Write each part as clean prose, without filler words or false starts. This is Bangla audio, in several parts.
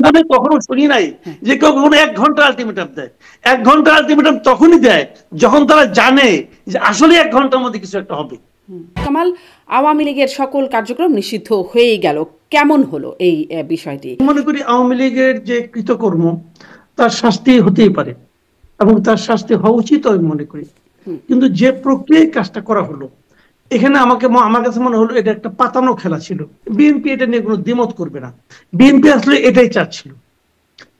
আমি কখনো শুনি নাই যে কেউ কখনো 1 ঘন্টা আলটিমেটাম দেয়। 1 ঘন্টা আলটিমেটাম তখনই দেয় যখন তারা জানে যে আসলে 1 ঘন্টার মধ্যে কিছু একটা হবে। কামাল, আওয়ামী লীগের সকল কার্যক্রম নিষিদ্ধ হয়ে গেল, কেমন হলো এই বিষয়টি? মনে করি আওয়ামী লীগের যে কৃতকর্ম তার শাস্তি হতেই পারে এবং তার শাস্তি হওয়া উচিত আমি মনে করি, কিন্তু যে প্রক্রিয়ায় কাজটা করা হলো এখানে আমার কাছে মনে হলো এটা একটা পাতানো খেলা ছিল। বিএনপি এটা নিয়ে কোনো দ্বিমত করবে না। বিএনপি আসলে এটাই চাচ্ছিল,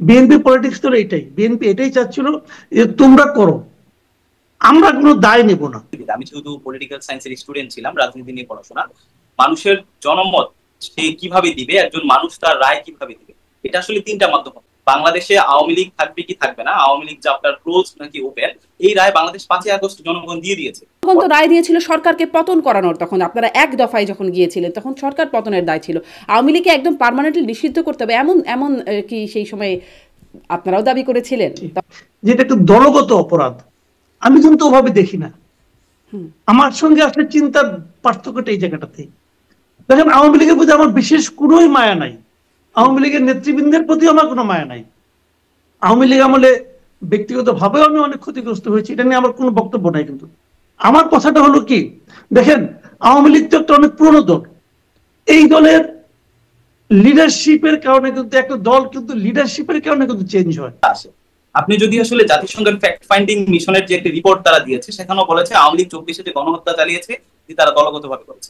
বিএনপি পলিটিক্স তো এটাই, বিএনপি এটাই চাচ্ছিল যে তোমরা করো, আমরা কোনো দায় নেব না। আমি যেহেতু পলিটিক্যাল সায়েন্সের স্টুডেন্ট ছিলাম, রাজনীতি নিয়ে পড়াশোনা, মানুষের জনমত সে কিভাবে দিবে, একজন মানুষ তার রায় কিভাবে দিবে, এটা আসলে 3টা মাধ্যম। বাংলাদেশে আওয়ামী লীগ থাকবে কি থাকবে না, আওয়ামী লীগ চ্যাপ্টার ক্লোজ নাকি ওপেন, এই রায় বাংলাদেশ 5ই আগস্ট জনগণ দিয়ে দিয়েছে। তখন তো রায় দিয়েছিল সরকারকে পতন করানোর, তখন আপনারা এক দফায় যখন গিয়েছিলেন তখন সরকার পতনের দায় ছিল, আওয়ামী লীগকে একদম পার্মানেন্টলি নিষিদ্ধ করতে হবে এমন এমন কি সেই সময় আপনারাও দাবি করেছিলেন? যেটা একটু দলগত অপরাধ আমি কিন্তু ওভাবে দেখি না। আমার সঙ্গে আসলে চিন্তার পার্থক্যটা এই জায়গাটাতে। দেখেন, আওয়ামী লীগের প্রতি আমার বিশেষ কোনোই মায়া নাই, আওয়ামী লীগের নেতৃবৃন্দের প্রতি আমার কোনো মায়া নাই। আওয়ামী লীগ আমলে ব্যক্তিগত ভাবেও আমি অনেক ক্ষতিগ্রস্ত হয়েছি, এটা নিয়ে আমার কোনো বক্তব্য নাই। কিন্তু আমার কথাটা হলো কি, দেখেন আওয়ামী লীগ তো একটা অনেক পুরনো দল, এই দলের লিডারশিপের কারণে কিন্তু একটা দল কিন্তু লিডারশিপের কারণে কিন্তু চেঞ্জ হয়। আপনি যদি আসলে জাতিসংঘের ফ্যাক্ট ফাইন্ডিং মিশনের যে একটি রিপোর্ট তারা দিয়েছে, সেখানেও বলেছে আওয়ামী লীগ 24-এ যে গণহত্যা চালিয়েছে তারা দলগতভাবে করেছে।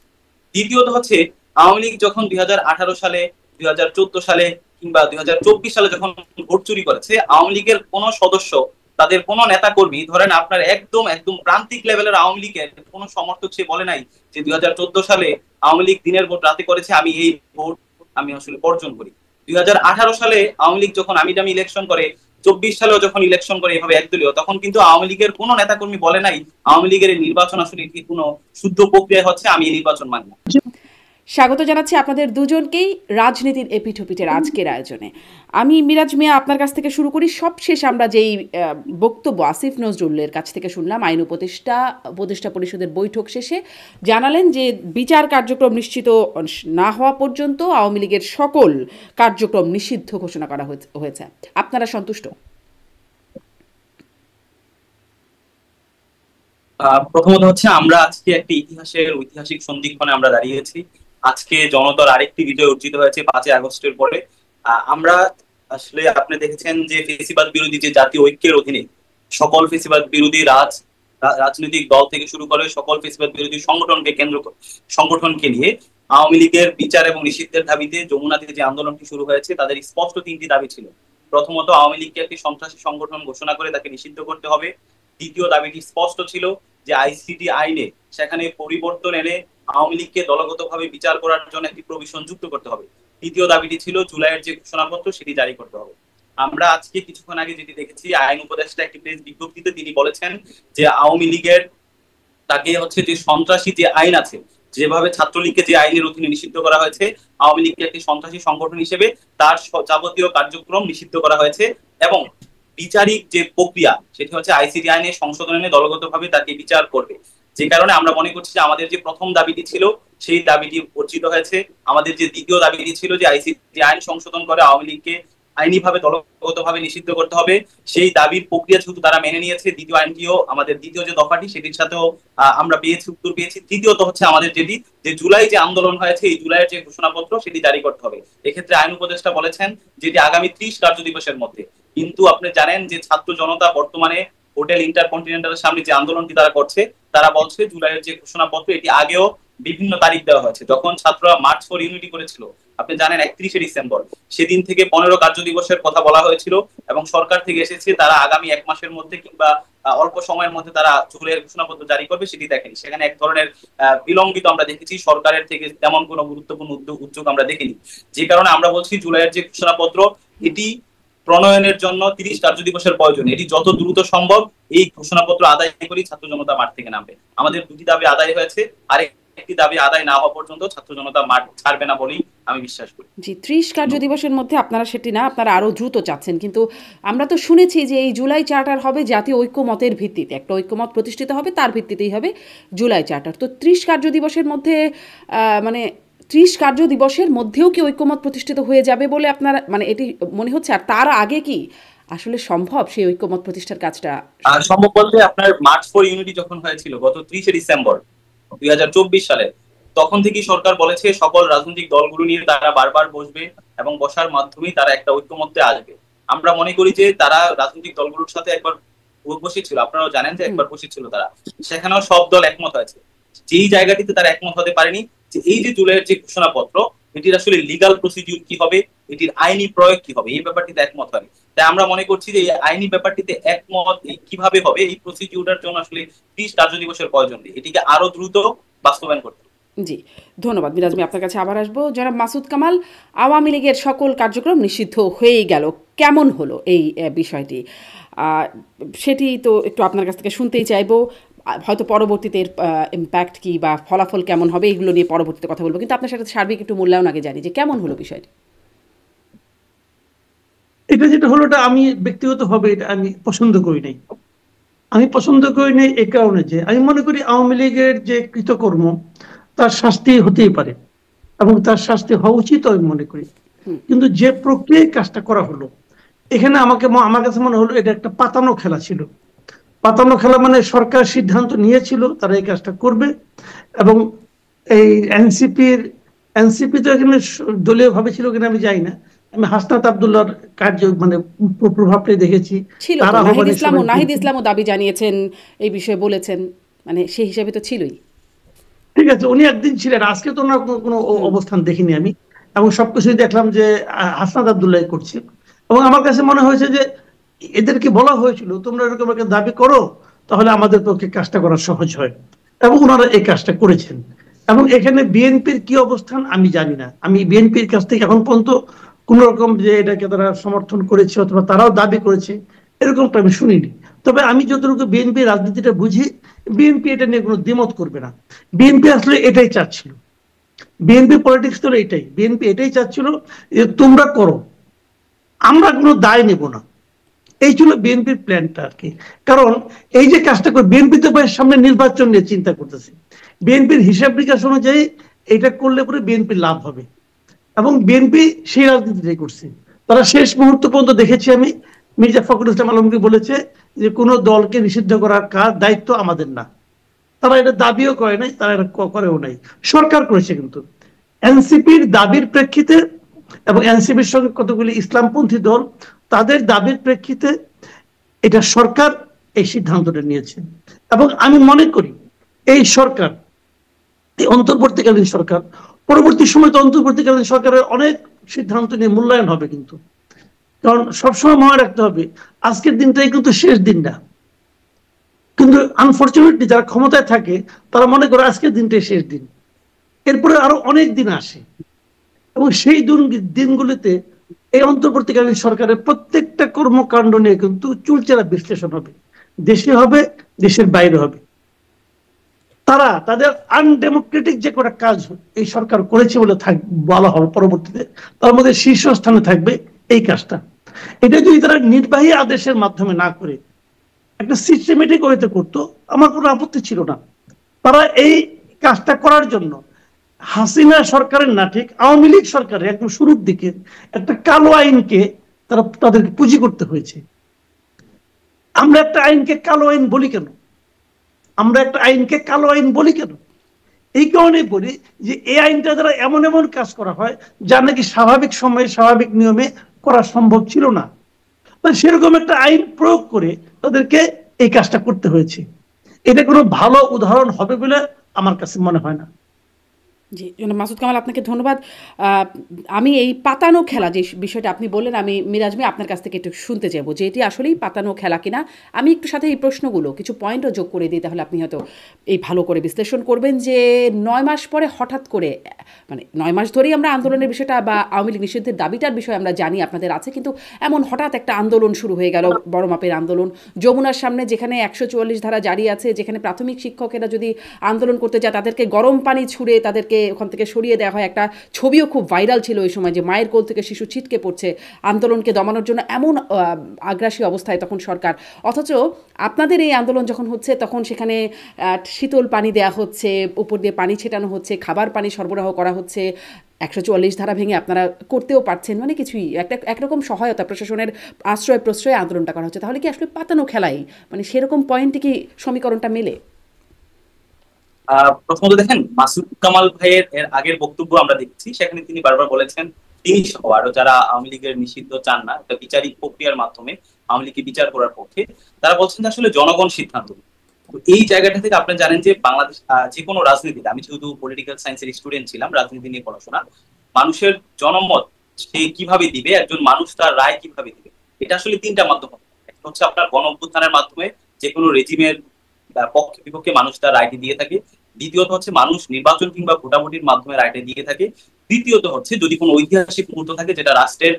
দ্বিতীয়ত হচ্ছে আওয়ামী লীগ যখন 2018 সালে, 2014 সালে কিংবা 2024 সালে যখন ভোট চুরি করেছে, আওয়ামী লীগের কোন সদস্য, তাদের কোন নেতা কর্মী, ধরেন আপনার একদম একদম প্রান্তিক লেভেলের আওয়ামী লীগের কোন সমর্থক সে বলে নাই যে 2014 সালে আওয়ামী লীগ দিনের ভোট রাতে করেছে, আমি এই ভোট আমি আসলে বর্জন করি। 2018 সালে আওয়ামী লীগ যখন আমি দামি ইলেকশন করে, 24 সালেও যখন ইলেকশন করে এভাবে একদলীয়, তখন কিন্তু আওয়ামী লীগের কোন নেতাকর্মী বলে নাই আওয়ামী লীগের নির্বাচন আসলে কি কোনো শুদ্ধ প্রক্রিয়া হচ্ছে, আমি এই নির্বাচন মানি না। স্বাগত জানাচ্ছি আপনাদের দুজনকেই রাজনীতির এপিঠোপিটের আজকের আয়োজনে। আমি মিরাজ মিয়া আপনার কাছ থেকে শুরু করি। সবশেষ আমরা যেই বক্তব্য আসিফ নজরুলের কাছ থেকে শুনলাম, আইন উপদেষ্টা পরিষদের বৈঠক শেষে জানালেন যে বিচার কার্যক্রম নিশ্চিত না হওয়া পর্যন্ত আওয়ামী লীগের সকল কার্যক্রম নিষিদ্ধ ঘোষণা করা হয়েছে। আপনারা সন্তুষ্ট? প্রথমত হচ্ছে আমরা আজকে একটি ঐতিহাসিক সন্ধিক্ষণে আমরা দাঁড়িয়েছি। আজকে জনতার আরেকটি বিজয় অর্জিত হয়েছে 5ই আগস্টের পরে। আমরা আসলে আপনি দেখেছেন যে ফেসিবাদ বিরোধী যে জাতীয় ঐক্যের অধীনে সকল ফেসিবাদ বিরোধী রাজনৈতিক দল থেকে শুরু করে সকল ফেসিবাদ বিরোধী সংগঠনকে নিয়ে আওয়ামী লীগের বিচার এবং নিষিদ্ধের দাবিতে যমুনাতে যে আন্দোলনটি শুরু হয়েছে, তাদের স্পষ্ট 3টি দাবি ছিল। প্রথমত, আওয়ামী লীগকে একটি সন্ত্রাসী সংগঠন ঘোষণা করে তাকে নিষিদ্ধ করতে হবে। দ্বিতীয় দাবিটি স্পষ্ট ছিল যে আইসিটি আইনে সেখানে পরিবর্তন এনে আওয়ামী লীগকে দলগতভাবে বিচার করার জন্য একটি প্রভিশন যুক্ত করতে হবে। তৃতীয় দাবিটি ছিল জুলাইয়ের যে ঘোষণাপত্র সেটি জারি করতে হবে। আমরা আজকে কিছুক্ষণ আগে যেটি দেখেছি, আইন উপদেষ্টা একটি প্রেস বিজ্ঞপ্তিতে তিনি বলেছেন যে আওয়ামী লীগের তাকে হচ্ছে যে সন্ত্রাসী যে আইন আছে, যেভাবে ছাত্রলীগকে যে আইনের অধীনে নিষিদ্ধ করা হয়েছে, আওয়ামী লীগকে একটি সন্ত্রাসী সংগঠন হিসেবে তার যাবতীয় কার্যক্রম নিষিদ্ধ করা হয়েছে এবং বিচারিক যে প্রক্রিয়া সেটি হচ্ছে আইসিটি আইনে সংশোধন এনে দলগতভাবে তাকে বিচার করবে। যে কারণে আমরা মনে করছি যে আমাদের যে প্রথম দাবিটি ছিল সেই দাবিটি অর্জিত হয়েছে। আমাদের যে দ্বিতীয় দাবিটি ছিল যে আইসিটি আইন সংশোধন করে আওয়ামী লীগকে আইনিভাবে দলগতভাবে নিষিদ্ধ করতে হবে, সেই দাবির প্রক্রিয়া যেহেতু তারা মেনে নিয়েছে, দ্বিতীয় আইনটিও আমাদের দ্বিতীয় যে দফাটি সেটির সাথেও আমরা উত্তর পেয়েছি। তৃতীয়ত হচ্ছে আমাদের যেটি যে জুলাই যে আন্দোলন হয়েছে, এই জুলাইয়ের যে ঘোষণাপত্র সেটি জারি করতে হবে। এক্ষেত্রে আইন উপদেষ্টা বলেছেন যেটি আগামী 30 কার্য দিবসের মধ্যে। কিন্তু আপনি জানেন যে ছাত্র জনতা বর্তমানে হোটেল ইন্টারকন্টিনেন্টালের সামনে যে আন্দোলনটি তারা করছে, তারা বলছে জুলাইয়ের যে ঘোষণাপত্র এটি আগেও বিভিন্ন তারিখ দেওয়া হয়েছে। যখন ছাত্ররা মার্চ ফর ইউনিটি করেছিল, আপনি জানেন 31শে ডিসেম্বর, সেদিন থেকে 15 কার্য দিবসের কথা বলা হয়েছিল এবং সরকার থেকে এসেছে তারা আগামী 1 মাসের মধ্যে কিংবা অল্প সময়ের মধ্যে তারা জুলাইয়ের ঘোষণাপত্র জারি করবে, সেটি দেখেনি। সেখানে এক ধরনের বিলম্বিত আমরা দেখেছি, সরকারের থেকে তেমন কোনো গুরুত্বপূর্ণ উদ্যোগ আমরা দেখিনি। যে কারণে আমরা বলছি জুলাইয়ের যে ঘোষণাপত্র এটি প্রণয়নের জন্য 30 কার্য দিবসের প্রয়োজন। এটি যত দ্রুত সম্ভব এই ঘোষণাপত্র আদায় করি ছাত্র জনতা মাঠ থেকে নামবে। আমাদের দুটি দাবি আদায় হয়েছে, আর একটি দাবি আদায় না হওয়া পর্যন্ত ছাত্র জনতা মাঠ ছাড়বে না বলেই আমি বিশ্বাস করি। জি, 30 কার্য দিবসের মধ্যে আপনারা সেটি না, আপনারা আরো দ্রুত চাচ্ছেন। কিন্তু আমরা তো শুনেছি যে এই জুলাই চার্টার হবে জাতীয় ঐক্যমতের ভিত্তিতে, একটা ঐক্যমত প্রতিষ্ঠিত হবে, তার ভিত্তিতেই হবে জুলাই চার্টার। তো 30 কার্য দিবসের মধ্যে মানে 30 কার্য দিবসের মধ্যেও কি ঐক্যমত প্রতিষ্ঠিত হয়ে যাবে বলে আপনার মানে এটি মনে হচ্ছে? আর তার আগে কি আসলে সম্ভব সেই ঐক্যমত প্রতিষ্ঠার কাজটা? সম্ভব বলতে আপনার মার্চ ফর ইউনিটি যখন হয়েছিল গত 30শে ডিসেম্বর 2024 সালে, তখন থেকেই সরকার বলেছে সকল রাজনৈতিক দলগুলো নিয়ে তারা বারবার বসবে এবং বসার মাধ্যমেই তারা একটা ঐক্যমত্যে আসবে। আমরা মনে করি যে তারা রাজনৈতিক দলগুলোর সাথে একবার বসেছিল, আপনারাও জানেন যে একবার বসেছিল তারা, সেখানেও সব দল একমত হয়েছে। যেই জায়গাটিতে তারা একমত হতে পারেনি যে এই যে জুলাইয়ের যে ঘোষণাপত্র, এটির আসলে লিগাল প্রসিডিউর কি হবে, এটির আইনি প্রয়োগ কি হবে, এই ব্যাপারটিতে একমত হয়নি। তাই আমরা মনে করছি যে এই আইনি ব্যাপারটিতে একমত কিভাবে হবে, এই প্রসিডিউরটার জন্য আসলে 30 কার্য দিবসের প্রয়োজন নেই, এটিকে আরো দ্রুত বাস্তবায়ন করতে। জি, ধন্যবাদ মিরাজ ভাই, আপনার কাছে আবার আসবো। জনাব মাসুদ কামাল, আওয়ামী লীগের সকল কার্যক্রম নিষিদ্ধ হয়েই গেল, কেমন হলো এই বিষয়টি? সেটি তো একটু আপনার কাছ থেকে শুনতেই চাইবো। হয়তো পরবর্তীতে এর ইম্প্যাক্ট কি বা ফলাফল কেমন হবে এগুলো নিয়ে পরবর্তীতে কথা বলবো, কিন্তু আপনার সাথে সার্বিক একটু মূল্যায়ন আগে জানি যে কেমন হলো বিষয়টি। এটা যেটা হলো, এটা আমি ব্যক্তিগতভাবে এটা আমি পছন্দ করি নাই। আমি পছন্দ করি নাই এই কারণে যে আমি মনে করি আওয়ামী লীগের যে কৃতকর্ম তার শাস্তি হতেই পারে এবং তার শাস্তি হওয়া উচিত আমি মনে করি। কিন্তু যে প্রক্রিয়ায় কাজটা করা হলো, এখানে আমার কাছে মনে হলো এটা একটা পাতানো খেলা ছিল। পাতানো খেলা মানে সরকার সিদ্ধান্ত নিয়েছিল তারা এই কাজটা করবে, এবং এই এনসিপি তো এখানে দলীয় ভাবে ছিল কিনা আমি জানি না, আমি হাসনাত আব্দুল্লাহর কার্য মানে প্রভাবটাই দেখেছি। ছিল, নাহিদ ইসলামও দাবি জানিয়েছেন এই বিষয়ে, বলেছেন, মানে সেই হিসাবে তো ছিলই। ঠিক আছে, উনি একদিন ছিলেন, আজকে তো ওনার কোনো অবস্থান দেখিনি আমি, এবং সবকিছুই দেখলাম যে হাসনাত আব্দুল্লাহ করছে। এবং আমার কাছে মনে হয়েছে যে এদেরকে বলা হয়েছিল তোমরা এরকম একটা দাবি করো, তাহলে আমাদের পক্ষে কাজটা করা সহজ হয়, এবং ওনারা এই কাজটা করেছেন। এবং এখানে বিএনপির কি অবস্থান আমি জানি না, আমি বিএনপির কাছ থেকে এখন পর্যন্ত কোন রকম যে এটাকে তারা সমর্থন করেছে অথবা তারাও দাবি করেছে এরকমটা আমি শুনিনি। তবে আমি যতটুকু বিএনপি রাজনীতিটা বুঝি, বিএনপি এটা নিয়ে কোনো দ্বিমত করবে না। বিএনপি আসলে এটাই চাচ্ছিল, বিএনপি পলিটিক্স তো এটাই, বিএনপি এটাই চাচ্ছিল যে তোমরা করো, আমরা কোনো দায় নেব না। এই ছিল বিএনপির প্ল্যানটা আর কি। কারণ এই যে কাজটা করে বিএনপি তো সামনে নির্বাচন নিয়ে চিন্তা করতেছে, বিএনপির হিসাব নিকাশ অনুযায়ী এটা করলে পরে বিএনপির লাভ হবে, এবং বিএনপি সেই রাজনীতিটাই করছে। তারা শেষ মুহূর্ত পর্যন্ত দেখেছি আমি, মির্জা ফখরুল ইসলাম আলমগীর বলেছে যে কোনো দলকে নিষিদ্ধ করার দায়িত্ব আমাদের না। তারা এটা দাবিও করে নাই, তারা এটা করেও নাই, সরকার করেছে। কিন্তু এনসিপির দাবির প্রেক্ষিতে এবং এনসিপির সঙ্গে কতগুলি ইসলামপন্থী দল, তাদের দাবির প্রেক্ষিতে এটা সরকার এই সিদ্ধান্তটা নিয়েছে। এবং আমি মনে করি এই সরকার, এই অন্তর্বর্তীকালীন সরকার, পরবর্তী সময় তো অন্তর্বর্তীকালীন সরকারের অনেক সিদ্ধান্ত নিয়ে মূল্যায়ন হবে, কিন্তু কারণ সবসময় মনে রাখতে হবে আজকের দিনটাই কিন্তু শেষ দিন না। কিন্তু আনফরচুনেটলি যারা ক্ষমতায় থাকে তারা মনে করে আজকের দিনটাই শেষ দিন, এরপরে আরো অনেক দিন আসে, এবং সেই দিনগুলিতে এই অন্তর্বর্তীকালীন সরকারের প্রত্যেকটা কর্মকাণ্ড নিয়ে কিন্তু চুলচেরা বিশ্লেষণ হবে, দেশে হবে, দেশের বাইরে হবে। তারা তাদের আনডেমোক্রেটিক যে কটা কাজ এই সরকার করেছে বলে বলা হবে পরবর্তীতে, তার মধ্যে শীর্ষস্থানে থাকবে এই কাজটা। এটা যদি তারা নির্বাহী আদেশের মাধ্যমে না করে একটা সিস্টেমেটিক ওয়েতে করতো, আমার কোনো আপত্তি ছিল না। তারা এই কাজটা করার জন্য হাসিনা সরকারের না, ঠিক আওয়ামী লীগ সরকারের একদম শুরুর দিকে একটা কালো আইনকে তাদেরকে পুঁজি করতে হয়েছে। আমরা একটা আইনকে কালো আইন বলি কেন? আমরা একটা আইনকে কালো আইন বলি কেন? এই কারণে বলি যে এই আইনটা দ্বারা এমন এমন কাজ করা হয় যা নাকি স্বাভাবিক সময়ে স্বাভাবিক নিয়মে করা সম্ভব ছিল না। সেরকম একটা আইন প্রয়োগ করে তাদেরকে এই কাজটা করতে হয়েছে। এটা কোনো ভালো উদাহরণ হবে বলে আমার কাছে মনে হয় না। জি, মাসুদ কামাল, আপনাকে ধন্যবাদ। আমি এই পাতানো খেলা যে বিষয়টা আপনি বললেন, আমি মিরাজ ভাই আপনার কাছ থেকে একটু শুনতে চাইবো যে এটি আসলেই পাতানো খেলা কিনা। আমি একটু সাথে এই প্রশ্নগুলো কিছু পয়েন্টও যোগ করে দিই, তাহলে আপনি হয়তো এই ভালো করে বিশ্লেষণ করবেন যে 9 মাস পরে হঠাৎ করে, মানে 9 মাস ধরেই আমরা আন্দোলনের বিষয়টা বা আওয়ামী লীগ নিষিদ্ধের দাবিটার বিষয়ে আমরা জানি আপনাদের আছে, কিন্তু এমন হঠাৎ একটা আন্দোলন শুরু হয়ে গেল, বড় মাপের আন্দোলন যমুনার সামনে, যেখানে 144 ধারা জারি আছে, যেখানে প্রাথমিক শিক্ষকেরা যদি আন্দোলন করতে যায় তাদেরকে গরম পানি ছুড়ে তাদেরকে তাকে ওখান থেকে সরিয়ে দেওয়া হয়। একটা ছবিও খুব ভাইরাল ছিল ওই সময়, যে মায়ের কোল থেকে শিশু ছিটকে পড়ছে, আন্দোলনকে দমানোর জন্য এমন আগ্রাসী অবস্থায় তখন সরকার। অথচ আপনাদের এই আন্দোলন যখন হচ্ছে তখন সেখানে শীতল পানি দেয়া হচ্ছে, উপর দিয়ে পানি ছেটানো হচ্ছে, খাবার পানি সরবরাহ করা হচ্ছে, 144 ধারা ভেঙে আপনারা করতেও পারছেন, মানে কিছুই একরকম সহায়তা, প্রশাসনের আশ্রয় প্রশ্রয়ে আন্দোলনটা করা হচ্ছে। তাহলে কি আসলে পাতানো খেলাই, মানে সেরকম পয়েন্টে কি সমীকরণটা মেলে? প্রথমত দেখেন, মাসুদ কামাল ভাইয়ের এর আগের বক্তব্য আমরা দেখছি, সেখানে তিনি বারবার বলেছেন তিনি সহ আরো যারা আওয়ামী লীগের নিষিদ্ধ চান না, একটা বিচারিক প্রক্রিয়ার মাধ্যমে আওয়ামী লীগকে বিচার করার পক্ষে, তারা বলছেন যে আসলে জনগণ সিদ্ধান্ত। তো এই জায়গাটা থেকে আপনি জানেন যে বাংলাদেশ যে কোনো রাজনীতিতে, আমি যেহেতু পলিটিক্যাল সায়েন্সের স্টুডেন্ট ছিলাম, রাজনীতি নিয়ে পড়াশোনা, মানুষের জনমত সে কিভাবে দিবে, একজন মানুষ তার রায় কিভাবে দিবে, এটা আসলে তিনটা মাধ্যম। একটা হচ্ছে আপনার গণ অভ্যুত্থানের মাধ্যমে, যে কোনো রেজিমের পক্ষে বিপক্ষে মানুষ তার রায়টি দিয়ে থাকে। দ্বিতীয়ত হচ্ছে মানুষ নির্বাচন কিংবা ভোটাভুটির মাধ্যমে রায়টা দিয়ে থাকে। তৃতীয়ত হচ্ছে যদি কোনো ঐতিহাসিক মুহূর্ত থাকে যেটা রাষ্ট্রের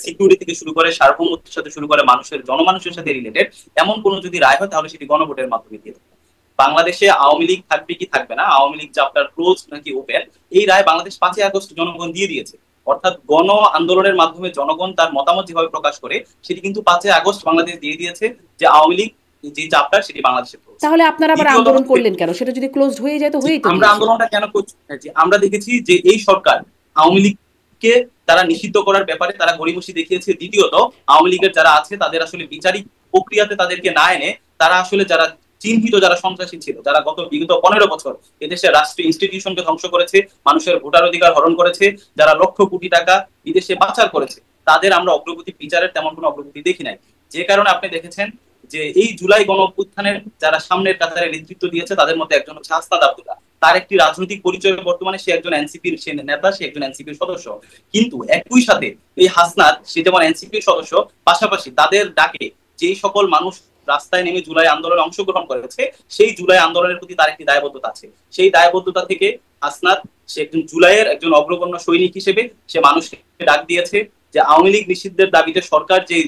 সিকিউরিটি থেকে শুরু করে সার্বভৌমত্বের সাথে শুরু করে জনমানুষের সাথে রিলেটেড, এমন কোনো যদি রায় হয় তাহলে সেটি গণভোটের মাধ্যমে দিয়ে থাকে। বাংলাদেশে আওয়ামী লীগ থাকবে কি থাকবে না, আওয়ামী লীগ চ্যাপ্টার ক্লোজ নাকি ওপেন, এই রায় বাংলাদেশ 5 আগস্ট জনগণ দিয়ে দিয়েছে। অর্থাৎ গণ আন্দোলনের মাধ্যমে জনগণ তার মতামত যেভাবে প্রকাশ করে, সেটি কিন্তু 5 আগস্ট বাংলাদেশ দিয়ে দিয়েছে যে আওয়ামী লীগ যে চ্যাপ্টার সেটি বাংলাদেশে। তাহলে আপনারা আবার আন্দোলন করলেন কেন? সেটা যদি ক্লোজড হয়ে যায় তো হয়েই তো। আমরা আন্দোলনটা কেন করছি? আমরা দেখেছি যে এই সরকার আওয়ামী লীগকে তারা নিষিদ্ধ করার ব্যাপারে তারা গড়িমসি দেখিয়েছে। দ্বিতীয়ত আওয়ামী লীগের যারা আছে তাদের আসলে বিচারিক প্রক্রিয়াতে তাদেরকে না এনে, তারা আসলে যারা চিহ্নিত যারা সন্ত্রাসী ছিল, যারা বিগত 15 বছর এদেশের রাষ্ট্রীয় ইনস্টিটিউশনকে ধ্বংস করেছে, মানুষের ভোটার অধিকার হরণ করেছে, যারা লক্ষ কোটি টাকা বিদেশে পাচার করেছে, তাদের আমরা অগ্রগতি বিচারের তেমন কোনো অগ্রগতি দেখি নাই। যে কারণে আপনি দেখেছেন যে এই জুলাই গণ অভ্যুত্থানের যারা সামনের কাতারে নেতৃত্ব দিয়েছে তাদের মধ্যে একজন হচ্ছে হাসনাত আব্দুল্লাহ। তার একটি রাজনৈতিক পরিচয় বর্তমানে সে একজন এনসিপির নেতা, সে একজন এনসিপির সদস্য। কিন্তু একই সাথে এই হাসনাত, সে যেমন এনসিপির সদস্য, পাশাপাশি তাদের ডাকে যেই সকল মানুষ রাস্তায় নেমে জুলাই আন্দোলনে অংশগ্রহণ করেছে, সেই জুলাই আন্দোলনের প্রতি তার একটি দায়বদ্ধতা আছে। সেই দায়বদ্ধতা থেকে হাসনাত, সে একজন জুলাইয়ের একজন অগ্রগণ্য সৈনিক হিসেবে সে মানুষকে ডাক দিয়েছে যে আওয়ামী লীগ নিষিদ্ধের দাবিতে সরকার যে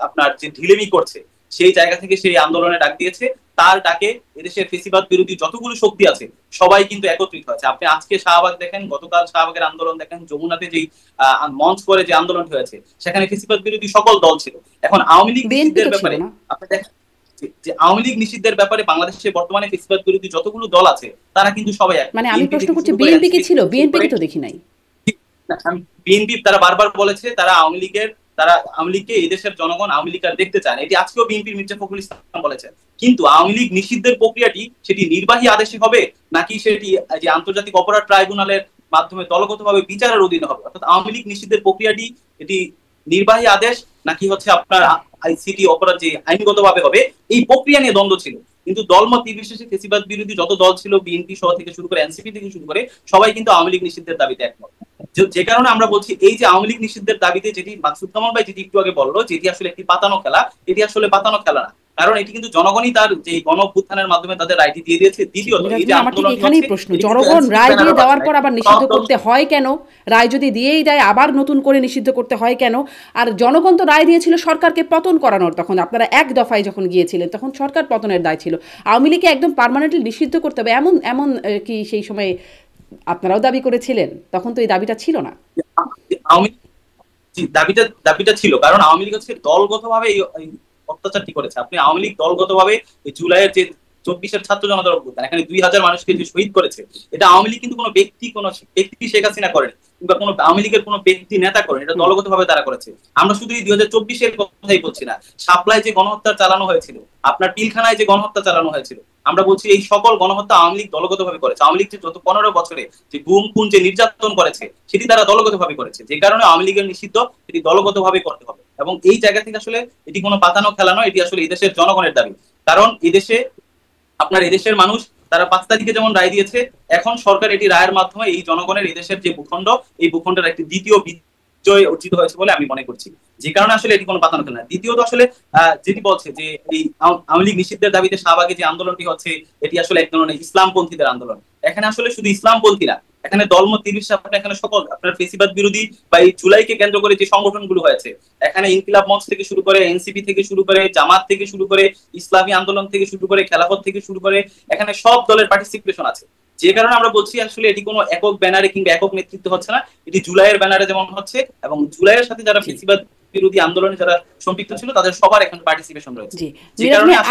আপনার যে ঢিলেমি করছে, সেই জায়গা থেকে সেই আন্দোলনে ডাক দিয়েছে। তার ডাকে এদেশের ফেসিবাদ বিরোধী যতগুলো শক্তি আছে সবাই কিন্তু একত্রিত হয়েছে। আপনি আজকে শাহবাগ দেখেন, গতকাল শাহবাগের আন্দোলন দেখেন, যমুনাতে যে মঞ্চ করে যে আন্দোলনটি হয়েছে সেখানে ফেসিবাদ বিরোধী সকল দল ছিল। এখন আওয়ামী লীগ নিষিদ্ধের ব্যাপারে আপনি দেখেন যে আওয়ামী লীগ নিষিদ্ধের ব্যাপারে বাংলাদেশে বর্তমানে ফেসিবাদ বিরোধী যতগুলো দল আছে তারা কিন্তু সবাই এক। মানে আমি প্রশ্ন করছি, বিএনপি কি ছিল? বিএনপি কি তো দেখি নাই। বিএনপি তারা বারবার বলেছে তারা আওয়ামী লীগকে এই দেশের জনগণ আওয়ামী লীগ আর দেখতে চান। এটি আজকেও বিএনপির মির্জা ফখরুল ইসলাম বলেছেন। কিন্তু আওয়ামী লীগ নিষিদ্ধের প্রক্রিয়াটি সেটি নির্বাহী আদেশে হবে নাকি সেটি যে আন্তর্জাতিক অপরাধ ট্রাইব্যুনালের মাধ্যমে দলগতভাবে বিচারের অধীনে হবে? অর্থাৎ আওয়ামী লীগ নিষিদ্ধের প্রক্রিয়াটি এটি নির্বাহী আদেশ নাকি হচ্ছে আপনার আইসিটি অপরাধ যে আইনগতভাবে হবে, এই প্রক্রিয়া নিয়ে দ্বন্দ্ব ছিল। কিন্তু দলমত নির্বিশেষে ফেসিবাদ বিরোধী যত দল ছিল, বিএনপি সহ থেকে শুরু করে এনসিপি থেকে শুরু করে, সবাই কিন্তু আওয়ামী লীগ নিষিদ্ধের দাবিতে একমত। যে কারণে আমরা বলছি এই যে আওয়ামী লীগ নিষিদ্ধের দাবিতে যেটি মাকসুদ কামাল ভাই যেটি একটু আগে বললো, যেটি আসলে একটি পাতানো খেলা, এটি আসলে পাতানো খেলা না। কারণ এটি কিন্তু জনগণই তার যে গণ অভ্যুত্থানের মাধ্যমে তাদের রায়টি দিয়ে দিয়েছে। দ্বিতীয়ত এই যে আন্দোলন, এখানেই প্রশ্ন, জনগণ রায় দিয়ে দেওয়ার পর আবার নিষিদ্ধ করতে হয় কেন? রায় যদি দিয়েই দেয় আবার নতুন করে নিষিদ্ধ করতে হয় কেন? আর জনগণ তো রায় দিয়েছিল সরকারকে পতন করানোর। তখন আপনারা এক দফায় যখন গিয়েছিলেন তখন সরকার পতনের দায় ছিল। আওয়ামী লীগকে একদম পার্মানেন্টলি নিষিদ্ধ করতে হবে এমন কি সেই সময় আপনারাও দাবি করেছিলেন? তখন তো এই দাবিটা ছিল না। দাবিটা ছিল কারণ আওয়ামী লীগ হচ্ছে দলগতভাবে এই অত্যাচারটি করেছে। আপনি আওয়ামী লীগ দলগতভাবে জুলাইয়ের যে 24-এর ছাত্র জনতার অভ্যুত্থান, এখানে 2000 মানুষকে যে শহীদ করেছে, এটা আওয়ামী লীগ কিন্তু কোনো ব্যক্তি শেখ হাসিনা করেনি কিংবা কোনো আওয়ামী লীগের কোনো ব্যক্তি নেতা করেন, এটা দলগতভাবে তারা করেছে। আমরা শুধু এই 2024-এর কথাই বলছি না, সাপ্লায় যে গণহত্যা চালানো হয়েছিল, আপনার পিলখানায় যে গণহত্যা চালানো হয়েছিল, আমরা বলছি এই সকল গণহত্যা আওয়ামী লীগ দলগতভাবে করেছে। আওয়ামী লীগ যে যত 15 বছরে যে গুম খুন যে নির্যাতন করেছে সেটি তারা দলগতভাবে করেছে। যে কারণে আওয়ামী লীগের নিষিদ্ধ সেটি দলগতভাবে করতে হবে। এবং এই জায়গা থেকে আসলে এটি কোনো পাতানো খেলা নয়, এটি আসলে এই দেশের জনগণের দাবি। কারণ আপনার এদেশের মানুষ তারা 5 তারিখে যেমন রায় দিয়েছে, এখন সরকার এটি রায়ের মাধ্যমে এই জনগণের এই দেশের যে ভূখণ্ড, এই ভূখণ্ডের একটি দ্বিতীয় বিজয় অর্জিত হয়েছে বলে আমি মনে করছি। যে কারণে আসলে এটি কোনো পাতানো খেলা না। দ্বিতীয়ত আসলে যেটি বলছে যে এই আওয়ামী লীগ নিষিদ্ধের দাবিতে শাহবাগে যে আন্দোলনটি হচ্ছে এটি আসলে এক ধরনের ইসলামপন্থীদের আন্দোলন। এখানে আসলে শুধু ইসলামপন্থী না, এখানে দলমত নির্বিশেষে এখানে সকল আপনার ফেসিবাদ বিরোধী বা এই জুলাইকে কেন্দ্র করে যে সংগঠনগুলো হয়েছে, এখানে ইনকিলাব মঞ্চ থেকে শুরু করে, এনসিপি থেকে শুরু করে, জামাত থেকে শুরু করে, ইসলামী আন্দোলন থেকে শুরু করে, খেলাফত থেকে শুরু করে, এখানে সব দলের পার্টিসিপেশন আছে। যে কারণে আমরা বলছি আসলে এটি কোনো একক ব্যানারে কিংবা একক নেতৃত্ব হচ্ছে না, এটি জুলাইয়ের ব্যানারে যেমন হচ্ছে, এবং জুলাইয়ের সাথে যারা ফেসিবাদ বিরোধী আন্দোলনে যারা সম্পৃক্ত ছিল তাদের সবার এখন পার্টিসিপেশন রয়েছে। জি,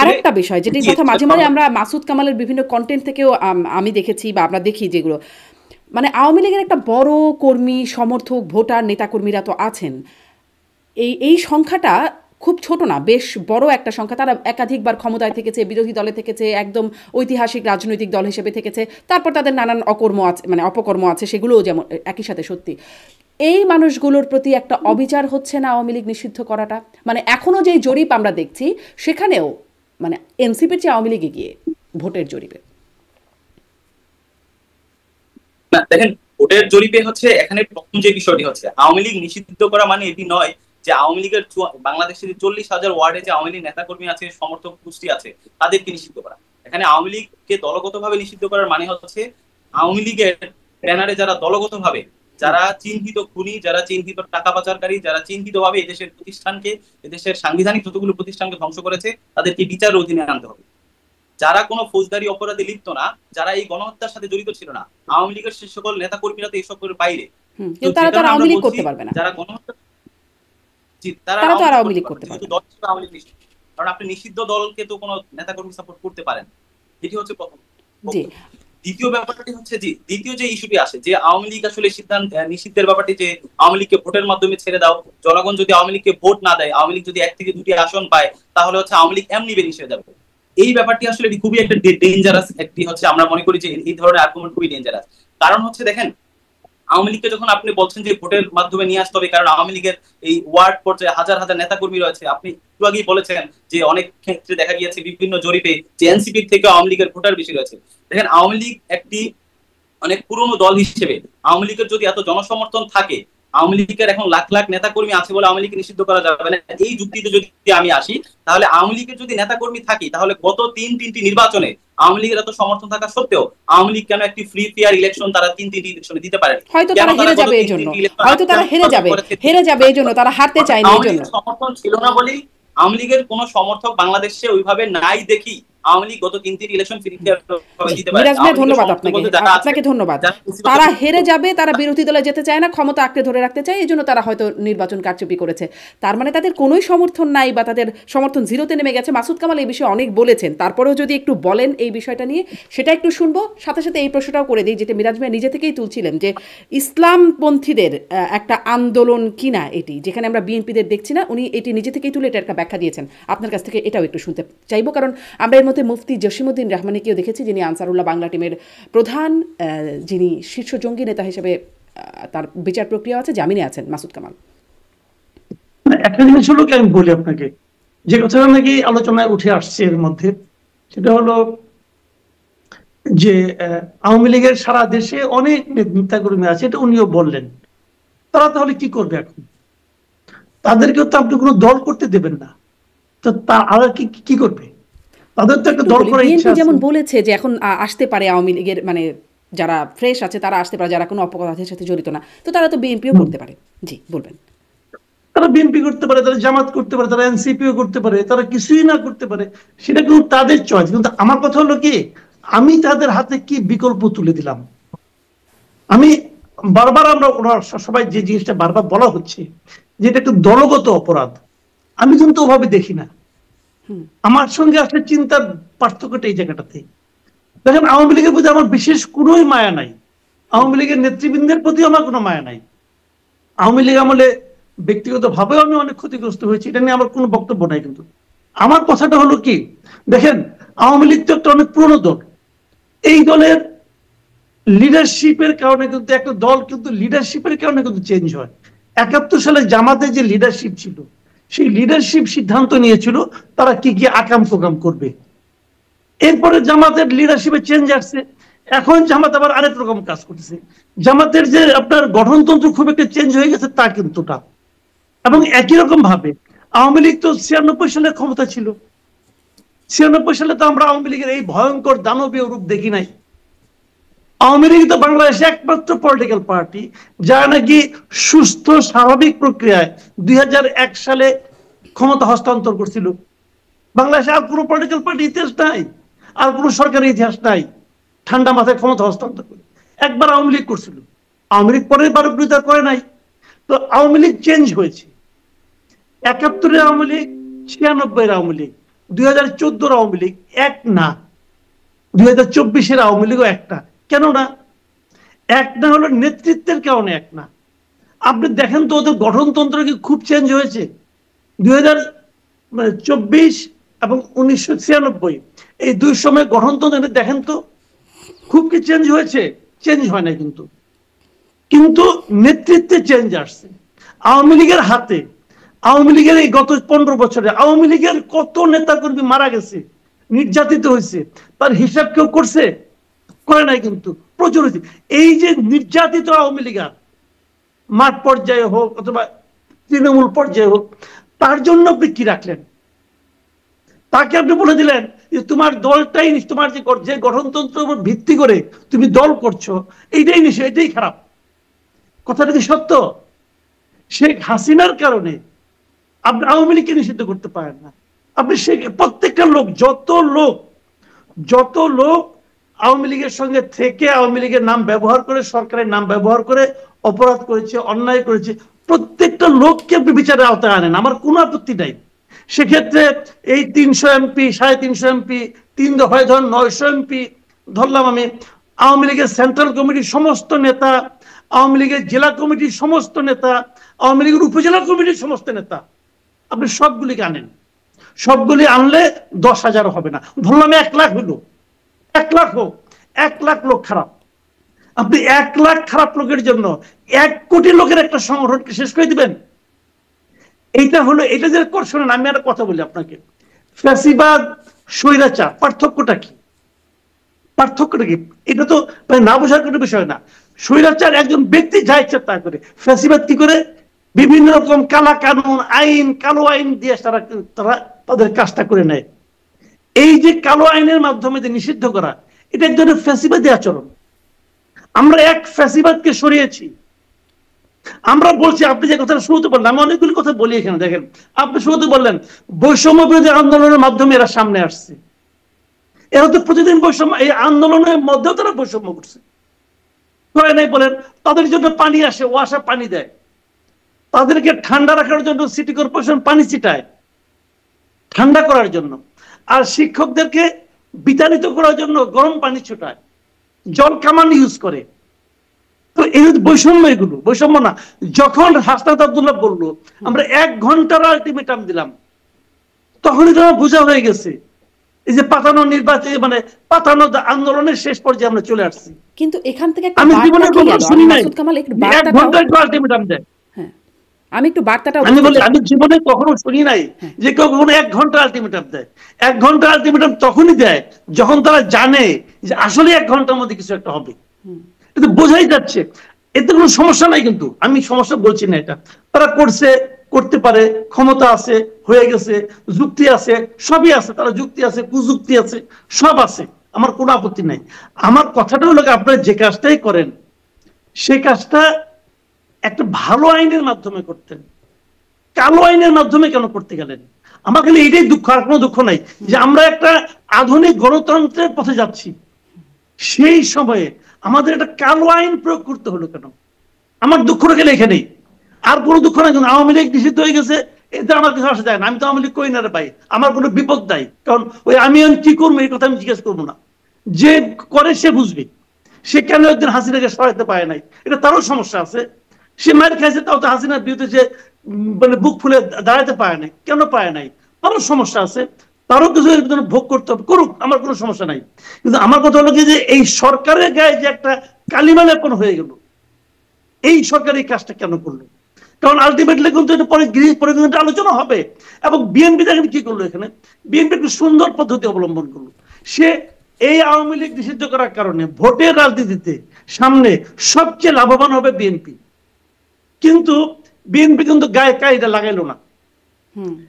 আরেকটা বিষয় যেটির কথা মাঝে মাঝে আমরা মাসুদ কামালের বিভিন্ন কন্টেন্ট থেকেও আমি দেখেছি বা আমরা দেখি, যেগুলো মানে আওয়ামী লীগের একটা বড় কর্মী সমর্থক ভোটার নেতাকর্মীরা তো আছেন, এই সংখ্যাটা খুব ছোট না, বেশ বড় একটা সংখ্যা। তারা একাধিকবার ক্ষমতায় থেকেছে, বিরোধী দলে থেকেছে, একদম ঐতিহাসিক রাজনৈতিক দল হিসেবে থেকেছে, তারপর তাদের নানান অকর্ম আছে, মানে অপকর্ম আছে, সেগুলোও যেমন একই সাথে সত্যি। এই মানুষগুলোর প্রতি একটা অবিচার হচ্ছে না আওয়ামী লীগ নিষিদ্ধ করাটা? মানে এখনো যেই জরিপ আমরা দেখছি সেখানেও মানে এনসিপির চেয়ে আওয়ামী লীগ এগিয়ে ভোটের জরিপে। না দেখেন, ভোটের জরিপে হচ্ছে এখানে প্রথম যে বিষয়টি হচ্ছে আওয়ামী লীগ নিষিদ্ধ করা মানে এটি নয় যে আওয়ামী লীগের বাংলাদেশের 40,000 ওয়ার্ডে যে আওয়ামী লীগ নেতাকর্মী আছে, সমর্থক গোষ্ঠী আছে, তাদেরকে নিষিদ্ধ করা। এখানে আওয়ামী লীগকে দলগতভাবে নিষিদ্ধ করার মানে হচ্ছে আওয়ামী লীগের ব্যানারে যারা দলগতভাবে, যারা চিহ্নিত খুনি, যারা চিহ্নিত টাকা পাচারকারী, যারা চিহ্নিত ভাবে এদেশের প্রতিষ্ঠানকে, এদেশের সাংবিধানিক যতগুলো প্রতিষ্ঠানকে ধ্বংস করেছে, তাদেরকে বিচারের অধীনে আনতে হবে। যারা কোনো ফৌজদারি অপরাধে লিপ্ত না, যারা এই গণহত্যার সাথে জড়িত ছিল না, আওয়ামী লীগের সে সকল নেতা কর্মীরা তো এইসবের বাইরে, তারা আওয়ামী লীগ করতে পারবে না। যারা গণহত্যা, তারা আওয়ামী লীগ করতে পারবে না, কারণ আপনি নিষিদ্ধ দলকে তো কোনো নেতা কর্মী সাপোর্ট করতে পারেন। এটি হচ্ছে প্রথম। দ্বিতীয় ব্যাপারটি হচ্ছে দ্বিতীয় যে ইস্যুটি আসে যে আওয়ামী লীগ আসলে সিদ্ধান্ত নিষিদ্ধের ব্যাপারটি, যে আওয়ামী লীগকে ভোটের মাধ্যমে ছেড়ে দাও, জনগণ যদি আওয়ামী লীগকে ভোট না দেয়, আওয়ামী লীগ যদি 1 থেকে 2টি আসন পায়, তাহলে হচ্ছে আওয়ামী লীগ এমনি বেরিয়ে যাবে। এই ব্যাপারটি আসলে খুবই একটা ডেঞ্জারাস একটি হচ্ছে, আমরা মনে করি যে এই ধরনের আর্গুমেন্ট খুবই ডেঞ্জারাস। কারণ হচ্ছে দেখেন, আওয়ামী লীগকে যখন আপনি বলছেন যে ভোটের মাধ্যমে নিয়ে আসতে হবে, কারণ আওয়ামী লীগের এই ওয়ার্ড পর্যায়ে হাজার হাজার নেতাকর্মী রয়েছে। আপনি একটু আগেই বলেছেন যে অনেক ক্ষেত্রে দেখা গিয়েছে বিভিন্ন জরিপে যে এনসিপির থেকে আওয়ামী লীগের ভোটার বেশি রয়েছে। দেখেন, আওয়ামী লীগ একটি অনেক পুরনো দল হিসেবে আওয়ামী লীগের যদি এত জনসমর্থন থাকে, আওয়ামী লীগের এখন লাখ লাখ নেতাকর্মী আছে বলে আওয়ামী লীগ নিষিদ্ধ করা যাবে না, এই যুক্তিতে যদি আমি আসি, তাহলে আওয়ামী লীগের যদি নেতাকর্মী থাকি, তাহলে গত তিনটি নির্বাচনে আওয়ামী লীগের এত সমর্থন থাকা সত্ত্বেও আওয়ামী লীগ কেন একটি ফ্রি ফেয়ার ইলেকশন তারা তিনটি ইলেকশনে দিতে পারে? হয়তো তারা হেরে যাবে এই জন্য, হয়তো তারা হেরে যাবে এই জন্য, তারা হারতে চায়নি এই জন্য। সমর্থন ছিল না বলেই আওয়ামী লীগের কোন সমর্থক বাংলাদেশে ওইভাবে নাই দেখি আওয়ামী লীগ গত 3টি ইলেকশন ফ্রি ফেয়ার দিতে পারে। ধন্যবাদ আপনাকে ধন্যবাদ। তারা হেরে যাবে, তারা বিরোধী দলে যেতে চায় না, ক্ষমতা আঁকড়ে ধরে রাখতে চায়, এই জন্য তারা হয়তো নির্বাচন কারচুপি করেছে। তার মানে তাদের কোনোই সমর্থন নাই বা তাদের সমর্থন জিরোতে নেমে গেছে। মাসুদ কামাল এই বিষয়ে অনেক বলেছেন, তারপরেও যদি একটু বলেন এই বিষয়টা নিয়ে, সেটা একটু শুনবো। সাথে সাথে এই প্রশ্নটাও করে দিই, যেটা মিরাজ ভাই নিজে থেকেই তুলছিলেন, যে ইসলামপন্থীদের একটা আন্দোলন কিনা এটি, যেখানে আমরা বিএনপিদের দেখছি না, উনি এটি নিজে থেকেই তুলে এটা একটা ব্যাখ্যা দিয়েছেন। আপনার কাছ থেকে এটাও একটু শুনতে চাইবো, কারণ আমরা এর মধ্যে মুফতি জসিমউদ্দিন রহমানীকেও দেখেছি, যিনি আনসারুল্লাহ বাংলা টিমের প্রধান, যিনি শীর্ষ জঙ্গি নেতা হিসেবে তার বিচার প্রক্রিয়া আছে, জামিনে আছেন মাসুদ কামাল। একটা জিনিস হলো কি, আমি বলি আপনাকে, যে কথাটা নাকি আলোচনায় উঠে আসছে এর মধ্যে, সেটা হলো যে আওয়ামী লীগের সারা দেশে অনেক নেতাকর্মী আছে, এটা উনিও বললেন। তারা তাহলে কি করবে এখন? তাদেরকেও তো আপনি কোনো দল করতে দেবেন না, তো তারা কি করবে? তাদের তো একটা দল করার ইচ্ছা আছে। যেমন বলেছে যে এখন আসতে পারে আওয়ামী লীগের, মানে যারা ফ্রেশ আছে তারা আসতে পারে, যারা কোনো অপরাধের সাথে জড়িত না, তো তারা তো বিএনপিও করতে পারে। জি বলবেন। তারা বিএনপি করতে পারে, তারা জামাত করতে পারে, তারা এনসিপিও করতে পারে, তারা কিছুই না করতে পারে, সেটা কিন্তু তাদের চয়েস। কিন্তু আমার কথা হলো কি, আমি তাদের হাতে কি বিকল্প তুলে দিলাম? আমি বারবার, আমরা সবাই যে জিনিসটা বারবার বলা হচ্ছে যে এটা একটা দলগত অপরাধ, আমি কিন্তু ওভাবে দেখি না। আমার সঙ্গে আসলে চিন্তার পার্থক্যটা এই জায়গাটাতে। দেখেন, আওয়ামী লীগের প্রতি আমার বিশেষ কোনোই মায়া নাই, আওয়ামী লীগের নেতৃবৃন্দের প্রতি আমার কোনো মায়া নাই। আওয়ামী লীগ আমলে ব্যক্তিগত ভাবেও আমি অনেক ক্ষতিগ্রস্ত হয়েছি, এটা নিয়ে আমার কোনো বক্তব্য নাই। কিন্তু আমার কথাটা হলো কি, দেখেন, আওয়ামী লীগ তো একটা অনেক পুরনো দল। এই দলের লিডারশিপের কারণে কিন্তু একটা দল কিন্তু লিডারশিপের কারণে কিন্তু চেঞ্জ হয়। 71 সালে জামাতের যে লিডারশিপ ছিল, সেই লিডারশিপ সিদ্ধান্ত নিয়েছিল তারা কি কি আকাম প্রোগ্রাম করবে। এরপরে জামাতের লিডারশিপে চেঞ্জ আসছে, এখন জামাত আবার আরেক রকম কাজ করতেছে। জামাতের যে আপনার গঠনতন্ত্র খুব একটা চেঞ্জ হয়ে গেছে তা কিন্তু না। এবং একই রকম ভাবে আওয়ামী লীগ তো 96 সালে ক্ষমতা ছিল, 96 সালে তো আমরা আওয়ামী লীগের এই ভয়ঙ্কর দানবীয় রূপ দেখি নাই। আওয়ামী লীগ তো বাংলাদেশে একমাত্র পলিটিক্যাল পার্টি যারা নাকি সুস্থ স্বাভাবিক প্রক্রিয়ায় 2001 সালে ক্ষমতা হস্তান্তর করছিল। বাংলাদেশে আর কোনো পলিটিক্যাল পার্টি ইতিহাস নাই, আর কোনো সরকারের ইতিহাস নাই। ঠান্ডা মাথায় ক্ষমতা হস্তান্তর করে। একবার আওয়ামী লীগ করছিল, আওয়ামী লীগ পরের বার বিরোধিতা করে নাই। তো আওয়ামী লীগ চেঞ্জ হয়েছে, ৭১-এর আওয়ামী লীগ, ৯৬-এর আওয়ামী লীগ, ২০১৪-এর আওয়ামী লীগ এক না, ২০২৪-এর আওয়ামী লীগও একটা। কেন না? এক না হলো নেতৃত্বের কারণে এক না। আপনি দেখেন তো ওদের গঠনতন্ত্র কি খুব চেঞ্জ হয়েছে? ২০২৪ এবং ১৯৯৬ এই দুই সময় গঠনতন্ত্র দেখেন তো খুব কি চেঞ্জ হয়েছে? চেঞ্জ হয় না, কিন্তু কিন্তু নেতৃত্বে চেঞ্জ আসছে। আওয়ামী লীগের হাতে, আওয়ামী লীগের এই গত ১৫ বছরে আওয়ামী লীগের কত নেতাকর্মী মারা গেছে, নির্যাতিত হয়েছে, তার হিসাব কেউ করছে? করে নাই, কিন্তু প্রচুর হয়েছে। এই যে নির্যাতিত আওয়ামী লীগার মাঠ পর্যায়ে হোক অথবা তৃণমূল পর্যায়ে হোক, তার জন্য আপনি কি রাখলেন? তাকে আপনি বলে দিলেন যে তোমার দলটাই, তোমার যে গঠনতন্ত্রের উপর ভিত্তি করে তুমি দল করছো, এইটাই নিশ্চয়, এটাই খারাপ। কথাটা কি সত্য? শেখ হাসিনার কারণে আপনি আওয়ামী লীগকে নিষিদ্ধ করতে পারেন না। আপনি প্রত্যেকটা লোক, যত লোক আওয়ামী লীগের সঙ্গে থেকে আওয়ামী লীগের নাম ব্যবহার করে, সরকারের নাম ব্যবহার করে অপরাধ করেছে, অন্যায় করেছে, প্রত্যেকটা লোককে আপনি বিচারের আওতায় আনেন, আমার কোনো আপত্তি নাই। সেক্ষেত্রে এই ৩০০ এমপি, ৩৫০ এমপি, ৩ দফায় ধর ৯০০ এমপি ধরলাম আমি, আওয়ামী লীগের সেন্ট্রাল কমিটির সমস্ত নেতা, আওয়ামী লীগের জেলা কমিটির সমস্ত নেতা, আওয়ামী লীগের উপজেলা কমিটির সমস্ত নেতা, আপনি সবগুলিকে আনেন। সবগুলি আনলে ১০,০০০ হবে না, ধরলাম ১,০০,০০০ হলো, ১,০০,০০০ হোক, ১,০০,০০০ লোক খারাপ। আপনি ১,০০,০০০ খারাপ লোকের জন্য ১ কোটি লোকের একটা সংগঠনকে শেষ করে দিবেন? এইটা হলো, এটা যে শোনেন, আমি একটা কথা বলি আপনাকে, ফ্যাসিবাদ, স্বৈরাচার, পার্থক্যটা কি? পার্থক্যটা কি? এটা তো না বোঝার কোনো বিষয় না। স্বৈরাচার একজন ব্যক্তি যা ইচ্ছা তা করে, ফ্যাসিবাদ কি করে? বিভিন্ন রকম কালা কানুন, আইন, কালো আইন দিয়ে তারা তাদের কাজটা করে নেয়। এই যে কালো আইনের মাধ্যমে যে নিষিদ্ধ করা, এটা এক ধরনের ফ্যাসিবাদী আচরণ। আমরা এক ফ্যাসিবাদকে সরিয়েছি। আমরা বলছি, আপনি যে কথাটা শুরুতে বললেন, আমি অনেকগুলি কথা বলি এখানে, দেখেন আপনি শুরুতে বললেন বৈষম্য বিরোধী আন্দোলনের মাধ্যমে এরা সামনে আসছে। এরা তো প্রতিদিন বৈষম্য, এই আন্দোলনের মধ্যেও তারা বৈষম্য করছে, করে নাই বলেন? তাদের জন্য পানি আসে, ওয়াসা পানি দেয়, তাদেরকে ঠান্ডা রাখার জন্য সিটি কর্পোরেশন পানি ছিটায় ঠান্ডা করার জন্য, আর শিক্ষকদেরকে বিতাড়িত করার জন্য গরম পানি ছোটায়, জল কামান ইউজ করে। তো এই বৈষম্য, এগুলো বৈষম্য না। যখন হাসনাত আব্দুল্লাহ বললো আমরা ১ ঘন্টার আলটিমেটাম দিলাম, তখনই তো বোঝা হয়ে গেছে এই যে পাতানো নির্বাচন, মানে পাতানো আন্দোলনের শেষ পর্যায়ে আমরা চলে আসছি। কিন্তু এখান থেকে আমি জীবনে কখনো শুনি নাই ১ ঘন্টার আলটিমেটাম দেয়। আমি একটু বার্তাটা বলি, আমি জীবনে কখনো শুনি নাই যে কেউ কখনো ১ ঘন্টা আলটিমেটাম দেয়। ১ ঘন্টা আলটিমেটাম তখনই দেয় যখন তারা জানে যে আসলে ১ ঘন্টার মধ্যে কিছু একটা হবে। এটা বোঝাই যাচ্ছে, এতে কোনো সমস্যা নাই। কিন্তু আমি সমস্যা বলছি না, এটা তারা করছে, করতে পারে, ক্ষমতা আছে, হয়ে গেছে, যুক্তি আছে, সবই আছে, তারা যুক্তি আছে, কুযুক্তি আছে, সব আছে, আমার কোনো আপত্তি নাই। আমার কথাটা হলো আপনারা যে কাজটাই করেন সেই কাজটা একটা ভালো আইনের মাধ্যমে করতেন, কালো আইনের মাধ্যমে কেন করতে গেলেন? আমার খালি এইটাই দুঃখ, আর কোনো দুঃখ নাই, যে আমরা একটা আধুনিক গণতন্ত্রের পথে যাচ্ছি, সেই সময়ে আমাদের একটা কালো আইন প্রয়োগ করতে হলো কেন? আমার দুঃখটা গেলে এখানেই, আর কোনো দুঃখ নাই। কিন্তু আওয়ামী লীগ নিষিদ্ধ হয়ে গেছে, এতে আমার কিছু আসা যায় না, আমি তো আওয়ামী লীগ করি না রে ভাই, আমার কোনো বিপদ নাই। কারণ ওই আমি কি করবো এই কথা আমি জিজ্ঞেস করবো না, যে করে সে বুঝবে, সে কেন একদিন হাসিনাকে সরাতে পারে নাই, এটা তারও সমস্যা আছে। সে মায়ের খাইছে, তাও তো হাসিনার বিরুদ্ধে যে মানে বুক ফুলে দাঁড়াতে পারে নাই, কেন পারে নাই, তারও সমস্যা আছে, তারও কিছু ভোগ করতে হবে, করুক, আমার কোনো সমস্যা নাই। কিন্তু আমার কথা হলো যে এই সরকারের গায়ে যে একটা কালিমা লেপন হয়ে গেল, এই সরকার এই কাজটা কেন করলো? কারণ আলটিমেটলি কিন্তু এটা পরে আলোচনা হবে। এবং বিএনপি দেখেন কি করলো, এখানে বিএনপি একটা সুন্দর পদ্ধতি অবলম্বন করলো। সে এই আওয়ামী লীগ নিষিদ্ধ করার কারণে ভোটের রাজনীতিতে সামনে সবচেয়ে লাভবান হবে বিএনপি, কিন্তু বিএনপি কিন্তু গায়ে কায়দা লাগাইলো না।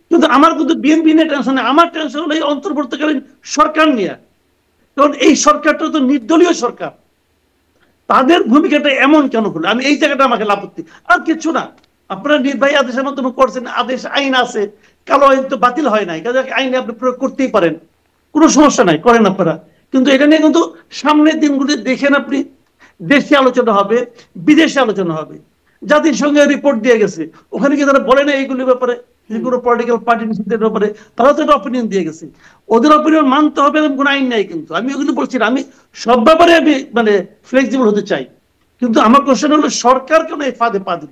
কিন্তু আমার কিন্তু বিএনপি নিয়ে টেনশন নেই, আমার টেনশন হলো এই অন্তর্বর্তীকালীন সরকার নিয়ে। কারণ এই সরকারটা তো নির্দলীয় সরকার, তাদের ভূমিকাটা এমন কেন হলো? আমি এই জায়গাটা আমাকে আপত্তি, আর কিছু না। আপনারা নির্বাহী আদেশের মাধ্যমে করছেন, আদেশ আইন আছে, কালো আইন তো বাতিল হয় নাই, কাজে আইনে আপনি প্রয়োগ করতেই পারেন, কোনো সমস্যা নাই, করেন আপনারা। কিন্তু এটা নিয়ে কিন্তু সামনের দিনগুলি দেখেন আপনি, দেশে আলোচনা হবে, বিদেশে আলোচনা হবে। জাতিসংঘে রিপোর্ট দিয়ে গেছে, ওখানে কি তারা বলে না এইগুলির ব্যাপারে, যে কোনো পলিটিক্যাল পার্টি নিষিদ্ধের ব্যাপারে তারা তো একটা অপিনিয়ন দিয়ে গেছে। ওদের অপিনিয়ন মানতে হবে, এরকম কোনো আইন নাই। কিন্তু আমি ওগুলো বলছি না, আমি সব ব্যাপারে আমি মানে ফ্লেক্সিবল হতে চাই। কিন্তু আমার কোশ্চেন হলো সরকার কেন এই ফাঁদে পা দিল?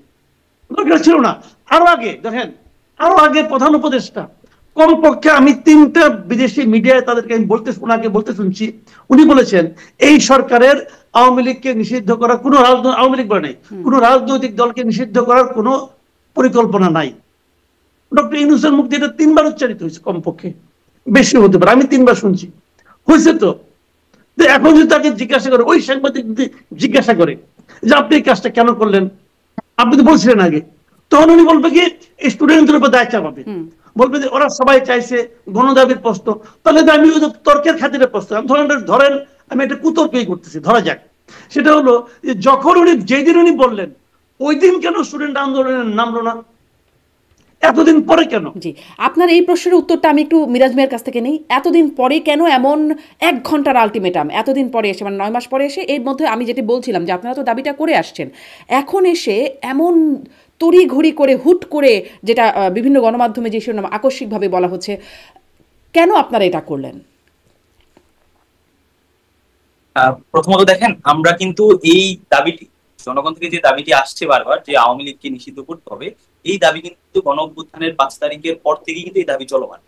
দরকার ছিল না। আরো আগে দেখেন, আরো আগে প্রধান উপদেষ্টা কমপক্ষে আমি 3টা বিদেশি মিডিয়ায় তাদেরকে আমি ওনাকে বলতে শুনছি, উনি বলেছেন এই সরকারের আওয়ামী লীগকে নিষিদ্ধ করার কোনো আওয়ামী লীগ বলে নাই, কোনো রাজনৈতিক দলকে নিষিদ্ধ করার কোনো পরিকল্পনা নাই। ডক্টর ইউনূসের মুখ দিয়ে এটা 3বার উচ্চারিত হয়েছে, কমপক্ষে, বেশি হতে পারে, আমি 3বার শুনছি। হয়েছে তো এখন যদি তাকে জিজ্ঞাসা করে, ওই সাংবাদিক জিজ্ঞাসা করে যে আপনি এই কাজটা কেন করলেন, আপনি তো বলছিলেন আগে, তখন উনি বলবে কি স্টুডেন্টদের উপর দায় চাপাবে, বলবে যে ওরা সবাই চাইছে গণদাবির প্রশ্ন, তাহলে আমি ওই তর্কের খাতিরে প্রশ্ন, ধরেন আমি একটা কুতর্কই করতেছি, ধরা যাক। সেটা হলো যে যখন উনি যেদিন উনি বললেন ওই দিন কেন স্টুডেন্ট আন্দোলনের নামলো না, এতদিন পরে কেন? জি, আপনার এই প্রশ্নের উত্তরটা আমি একটু মিরাজ মিয়ার কাছ থেকে নেই। এতদিন পরে কেন, এমন 1 ঘন্টার আলটিমেটাম এতদিন পরে এসে, মানে 9 মাস পরে এসে, এর মধ্যে আমি যেটি বলছিলাম যে আপনারা তো দাবিটা করে আসছেন, এখন এসে এমন তড়ি ঘড়ি করে হুট করে, যেটা বিভিন্ন গণমাধ্যমে যে শিরোনাম আকস্মিকভাবে বলা হচ্ছে, কেন আপনারা এটা করলেন? প্রথমত দেখেন, আমরা কিন্তু এই দাবিটি, জনগণ থেকে যে দাবিটি আসছে বারবার যে আওয়ামী লীগকে নিষিদ্ধ করতে হবে, এই দাবি কিন্তু গণ অভ্যুত্থানের 5 তারিখের পর থেকেই কিন্তু এই দাবি চলমান।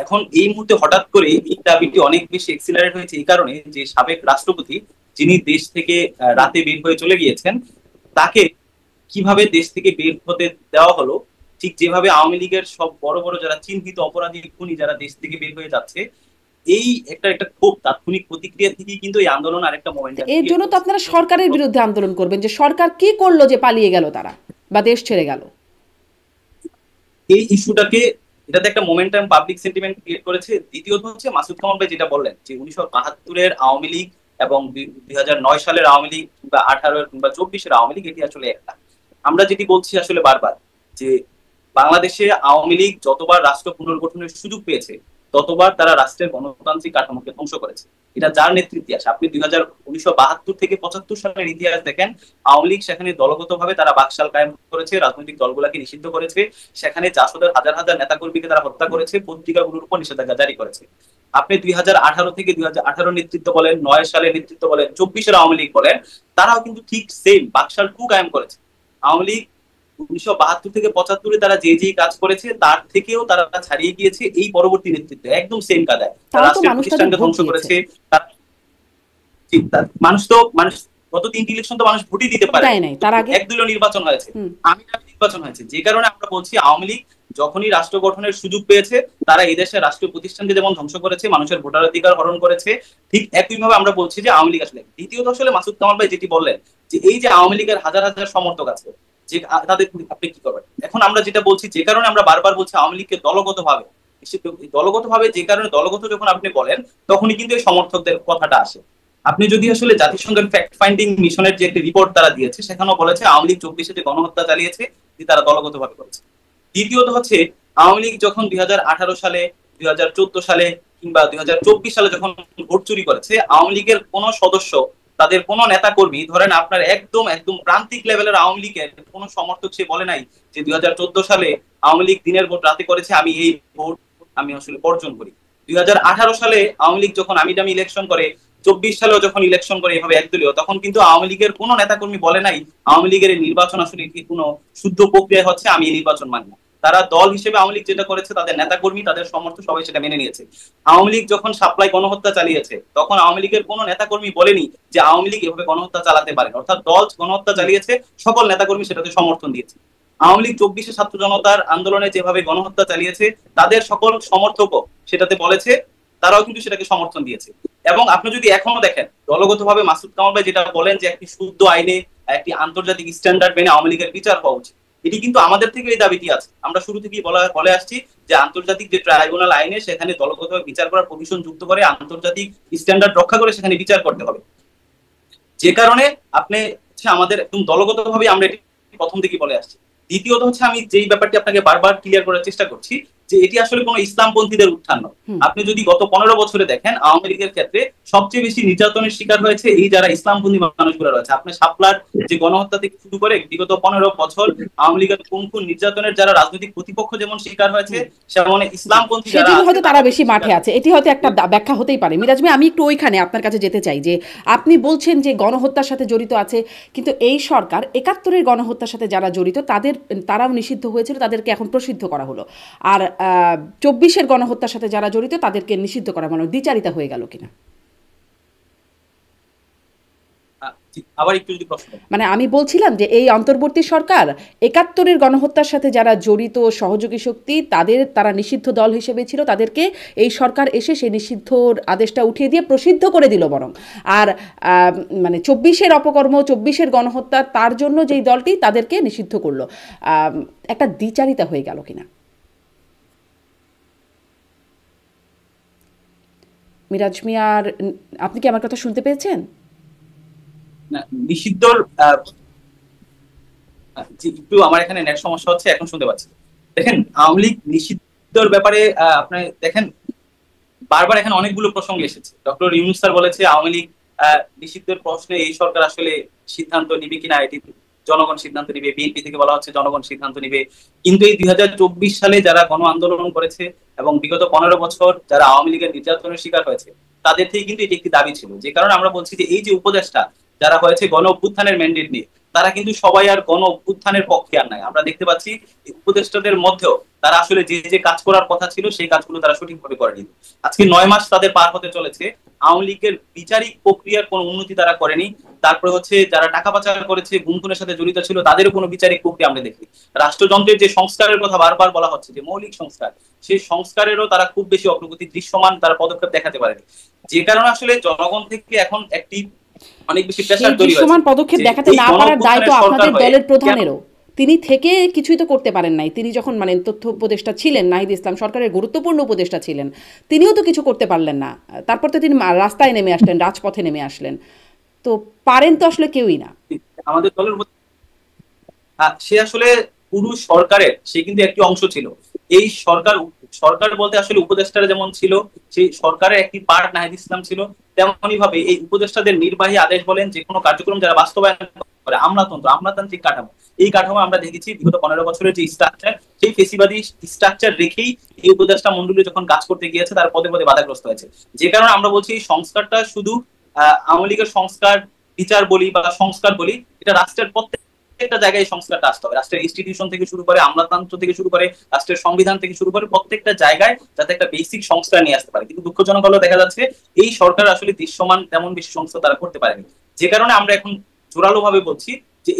এখন এই মুহূর্তে হঠাৎ করে এই দাবিটি অনেক বেশি এক্সিলারেট হয়েছে এই কারণে যে সাবেক রাষ্ট্রপতি, যিনি দেশ থেকে রাতে বের হয়ে চলে গিয়েছেন, তাকে কিভাবে দেশ থেকে বের হতে দেওয়া হলো, ঠিক যেভাবে আওয়ামী লীগের সব বড় বড় যারা চিহ্নিত অপরাধী খুনি যারা দেশ থেকে বের হয়ে যাচ্ছে, এই একটা খুব তাৎক্ষণিক প্রতিক্রিয়া থেকেই কিন্তু এই আন্দোলন আরেকটা মোমেন্টাম। এর জন্য তো আপনারা সরকারের বিরুদ্ধে আন্দোলন করবেন, যে সরকার কি করলো যে পালিয়ে গেল তারা বা দেশ ছেড়ে গেল। এই ইস্যুটাকে, এটাতে একটা মোমেন্টাম পাবলিক সেন্টিমেন্ট ক্রিয়েট করেছে। দ্বিতীয়ত হচ্ছে মাসুদ কামাল ভাই যেটা বললেন যে 1972-এর আওয়ামী লীগ এবং 2009 সালের আওয়ামী লীগ কিংবা 18 কিংবা 24-এর আওয়ামী লীগ, এটি আসলে একটা। আমরা যেটি বলছি আসলে বারবার, যে বাংলাদেশে আওয়ামী লীগ যতবার রাষ্ট্র পুনর্গঠনের সুযোগ পেয়েছে ততবার তারা রাষ্ট্রের গণতান্ত্রিক কাঠামোকে ধ্বংস করেছে। এটা যার নেতৃত্বে আসে, আপনি 1972 থেকে 75 সালের ইতিহাস দেখেন, আওয়ামী লীগ সেখানে দলগতভাবে তারা বাকশাল কায়েম করেছে, রাজনৈতিক দলগুলোকে নিষিদ্ধ করেছে, সেখানে জাসদের হাজার হাজার নেতাকর্মীকে তারা হত্যা করেছে, পত্রিকাগুলোর উপর নিষেধাজ্ঞা জারি করেছে। আপনি 2018 থেকে 2018 নেতৃত্ব বলেন, 9 সালের নেতৃত্ব বলেন, 24-এর আওয়ামী লীগ বলেন, তারাও কিন্তু ঠিক সেম বাকশাল 2 কায়েম করেছে। আওয়ামী লীগ 1972 থেকে 75-এ তারা যে কাজ করেছে তার থেকেও তারা ছাড়িয়ে গিয়েছে এই পরবর্তী নেতৃত্বে, একদম সেম কাদায় রাষ্ট্রের প্রতিষ্ঠানকে ধ্বংস করেছে। মানুষ গত 3টি ইলেকশন তো মানুষ ভোটই দিতে পারে, তার আগে 1-2 নির্বাচন হয়েছে, নির্বাচন হয়েছে। যে কারণে আমরা বলছি আওয়ামী লীগ যখনই রাষ্ট্র গঠনের সুযোগ পেয়েছে তারা এই দেশের রাষ্ট্রীয় প্রতিষ্ঠানকে যেমন ধ্বংস করেছে, মানুষের ভোটাধিকার হরণ করেছে, ঠিক একইভাবে আমরা বলছি যে আওয়ামী লীগ আসলে। দ্বিতীয়ত আসলে মাসুদ কামাল ভাই যেটি বললেন যে এই যে আওয়ামী লীগের হাজার হাজার সমর্থক আছে, যে তাদের আপনি কি করবেন। এখন আমরা যেটা বলছি, যে কারণে আমরা বারবার বলছি আওয়ামী লীগকে দলগতভাবে, যে কারণে দলগত যখন আপনি বলেন তখনই কিন্তু এই সমর্থকদের কথাটা আসে। আপনি যদি আসলে জাতিসংঘের ফ্যাক্ট ফাইন্ডিং মিশনের যে একটি রিপোর্ট তারা দিয়েছে, সেখানেও বলেছে আওয়ামী লীগ 24-এ যে গণহত্যা চালিয়েছে তারা দলগতভাবে করেছে। দ্বিতীয়ত হচ্ছে আওয়ামী লীগ যখন 2018 সালে, 2014 সালে কিংবা 2024 সালে যখন ভোট চুরি করেছে, আওয়ামী লীগের কোন সদস্য, তাদের কোন নেতা কর্মী, ধরেন আপনার একদম প্রান্তিক লেভেলের আওয়ামী লীগের কোন সমর্থক সে বলে নাই যে 2014 সালে আওয়ামী লীগ দিনের ভোট রাতে করেছে, আমি এই ভোট আমি আসলে বর্জন করি। 2018 সালে আওয়ামী লীগ যখন আমি ইলেকশন করে, 24 সালেও যখন ইলেকশন করে এভাবে একদলীয়, তখন কিন্তু আওয়ামী লীগের কোন নেতাকর্মী বলে নাই আওয়ামী লীগের নির্বাচন আসলে কি কোনো শুদ্ধ প্রক্রিয়া হচ্ছে, আমি এই নির্বাচন মানি না। তারা দল হিসেবে আওয়ামী লীগ যেটা করেছে, তাদের নেতাকর্মী, তাদের সমর্থক সবাই সেটা মেনে নিয়েছে। আওয়ামী লীগ যখন সাপ্লাই গণহত্যা চালিয়েছে, তখন আওয়ামী লীগের কোন নেতাকর্মী বলেনি যে আওয়ামী লীগ এভাবে গণহত্যা চালাতে পারে, অর্থাৎ দল গণহত্যা চালিয়েছে, সকল নেতাকর্মী সেটাতে সমর্থন দিয়েছে। আওয়ামী লীগ 24-এ ছাত্র জনতার আন্দোলনে যেভাবে গণহত্যা চালিয়েছে, তাদের সকল সমর্থকও সেটাতে বলেছে, তারাও কিন্তু সেটাকে সমর্থন দিয়েছে। এবং আপনি যদি এখনো দেখেন দলগতভাবে মাসুদ কামাল ভাই যেটা বলেন যে একটি শুদ্ধ আইনে, একটি আন্তর্জাতিক স্ট্যান্ডার্ড মেনে আওয়ামী লীগের বিচার হওয়া উচিত, এটি কিন্তু আমাদের থেকে এই দাবিটি আছে। আমরা শুরু থেকেই বলে আসছি যে আন্তর্জাতিক যে ট্রাইব্যুনাল আইনে সেখানে দলগতভাবে বিচার করার প্রভিশন যুক্ত করে, আন্তর্জাতিক স্ট্যান্ডার্ড রক্ষা করে সেখানে বিচার করতে হবে। যে কারণে আপনি আমাদের একদম দলগতভাবে আমরা এটি প্রথম থেকেই বলে আসছি। দ্বিতীয়ত হচ্ছে আমি যেই ব্যাপারটি আপনাকে বারবার ক্লিয়ার করার চেষ্টা করছি, যে এটি আসলে কোনো ইসলামপন্থীদের উত্থান নয়। আপনি যদি গত 15 বছরে দেখেন আওয়ামী লীগের ক্ষেত্রে সবচেয়ে বেশি নির্যাতনের শিকার হয়েছে এই যারা ইসলামপন্থী মানুষগুলো রয়েছে। আপনি শাপলার যে গণহত্যা থেকে শুরু করে বিগত 15 বছর আওয়ামী লীগের পঙ্গু নির্যাতনের যারা রাজনৈতিক প্রতিপক্ষ যেমন শিকার হয়েছে, সেমন ইসলামপন্থী যারা সেজন্য হয়তো তারা বেশি মাঠে আছে, এটি হয়তো একটা ব্যাখ্যা হতেই পারে। মিরাজ ভাই, আমি একটু ওইখানে আপনার কাছে যেতে চাই যে আপনি বলছেন যে গণহত্যার সাথে জড়িত আছে, কিন্তু এই সরকার 71-এর গণহত্যার সাথে যারা জড়িত তারাও নিষিদ্ধ হয়েছিল, তাদেরকে এখন প্রসিদ্ধ করা হলো। আর 24-এর গণহত্যার সাথে যারা জড়িত তাদেরকে নিষিদ্ধ করা মানে দ্বিচারিতা হয়ে গেল কিনা? আবার একটু যদি প্রশ্ন। মানে আমি বলছিলাম যে এই অন্তর্বর্তী সরকার 71-এর গণহত্যার সাথে যারা জড়িত সহযোগী শক্তি তারা নিষিদ্ধ দল হিসেবে ছিল, তাদেরকে এই সরকার এসে সেই নিষিদ্ধর আদেশটা উঠিয়ে দিয়ে প্রসিদ্ধ করে দিল বরং। আর মানে 24-এর অপকর্ম, 24-এর গণহত্যা তার জন্য যেই দলটি তাদেরকে নিষিদ্ধ করলো, একটা দ্বিচারিতা হয়ে গেল কিনা? মিরাজ মিয়ার, আপনি কি আমার কথা শুনতে পেয়েছেন? নিষিদ্ধর একটু আমার এখানে নেট সমস্যা হচ্ছে, এখন শুনতে পাচ্ছি। দেখেন, আওয়ামী লীগ নিষিদ্ধর ব্যাপারে আপনি দেখেন বারবার এখানে অনেকগুলো প্রসঙ্গ এসেছে। ডক্টর ইউনূস স্যার বলেছে আওয়ামী লীগ নিষিদ্ধের প্রশ্নে এই সরকার আসলে সিদ্ধান্ত নিবে কিনা এটি জনগণ সিদ্ধান্ত নিবে। বিএনপি থেকে বলা হচ্ছে জনগণ সিদ্ধান্ত নিবে। কিন্তু এই 2024 সালে যারা গণ আন্দোলন করেছে এবং বিগত 15 বছর যারা আওয়ামী লীগের নির্যাতনের শিকার হয়েছে, তাদের থেকে কিন্তু এটি একটি দাবি ছিল। যে কারণে আমরা বলছি যে এই যে উপদেষ্টা যারা হয়েছে গণ অভ্যুত্থানের ম্যান্ডেট নিয়ে, তারা কিন্তু সবাই আর গণ অভ্যুত্থানের পক্ষে আর নাই। আমরা দেখতে পাচ্ছি উপদেষ্টাদের মধ্যেও তারা আসলে যে যে কাজ করার কথা ছিল সেই কাজগুলো তারা সঠিকভাবে করেনি। আজকে 9 মাস তাদের পার হতে চলেছে, আওয়ামী লীগের বিচারিক প্রক্রিয়ার কোনো উন্নতি তারা করেনি। তারপরে হচ্ছে যারা টাকা পাচার করেছে, গুম খুনের সাথে জড়িত ছিল, তাদেরও কোনো বিচারিক প্রক্রিয়া আমরা দেখি। রাষ্ট্রযন্ত্রের যে সংস্কারের কথা বারবার বলা হচ্ছে, যে মৌলিক সংস্কার, সেই সংস্কারেরও তারা খুব বেশি অগ্রগতি দৃশ্যমান তারা পদক্ষেপ দেখাতে পারেনি। যে কারণে আসলে জনগণ থেকে এখন একটি অনেক বেশি প্রেসার তৈরি হয়েছে। দৃশ্যমান পদক্ষেপ দেখাতে না পারার দায় তো আপনাদের দলের প্রধানেরও। তিনি থেকে কিছুই তো করতে পারেন নাই। তিনি যখন মানে তথ্য উপদেষ্টা ছিলেন, নাহিদ ইসলাম সরকারের গুরুত্বপূর্ণ উপদেষ্টা ছিলেন, তিনিও তো কিছু করতে পারলেন না। তারপর তো তিনি রাস্তায় নেমে আসলেন, রাজপথে নেমে আসলেন। তো পারেন তো আসলে কেউই না। আমাদের দলের সে আসলে পুরো সরকারের সে কিন্তু একটি অংশ ছিল। এই সরকার বলতে আসলে উপদেষ্টারা যেমন ছিল, সেই সরকারের একটি পার্ট নাহিদ ইসলাম ছিল, তেমনই ভাবে এই উপদেষ্টাদের নির্বাহী আদেশ বলেন, যে কোনো কার্যক্রম যারা বাস্তবায়ন করে, আমলাতান্ত্রিক কাঠামো, এই কাঠামো আমরা দেখেছি বিগত 15 বছরের যে স্ট্রাকচার, সেই ফেসিবাদী স্ট্রাকচার রেখেই এই উপদেষ্টা মন্ডলী যখন কাজ করতে গিয়েছে তার পদে পদে বাধাগ্রস্ত হয়েছে। যে কারণে আমরা বলছি এই সংস্কারটা শুধু আওয়ামী লীগের সংস্কার বিচার বলি বা সংস্কার বলি, এটা রাষ্ট্রের প্রত্যেকটা জায়গায় সংস্কারটা আসতে হবে। রাষ্ট্রের ইনস্টিটিউশন থেকে শুরু করে, আমলাতন্ত্র থেকে শুরু করে, রাষ্ট্রের সংবিধান থেকে শুরু করে, প্রত্যেকটা জায়গায় যাতে একটা বেসিক সংস্কার নিয়ে আসতে পারে। কিন্তু দুঃখজনক হলো দেখা যাচ্ছে এই সরকার আসলে দৃশ্যমান তেমন বেশি সংস্কার তারা করতে পারেনি। যে কারণে আমরা এখন জোরালো ভাবে বলছি যে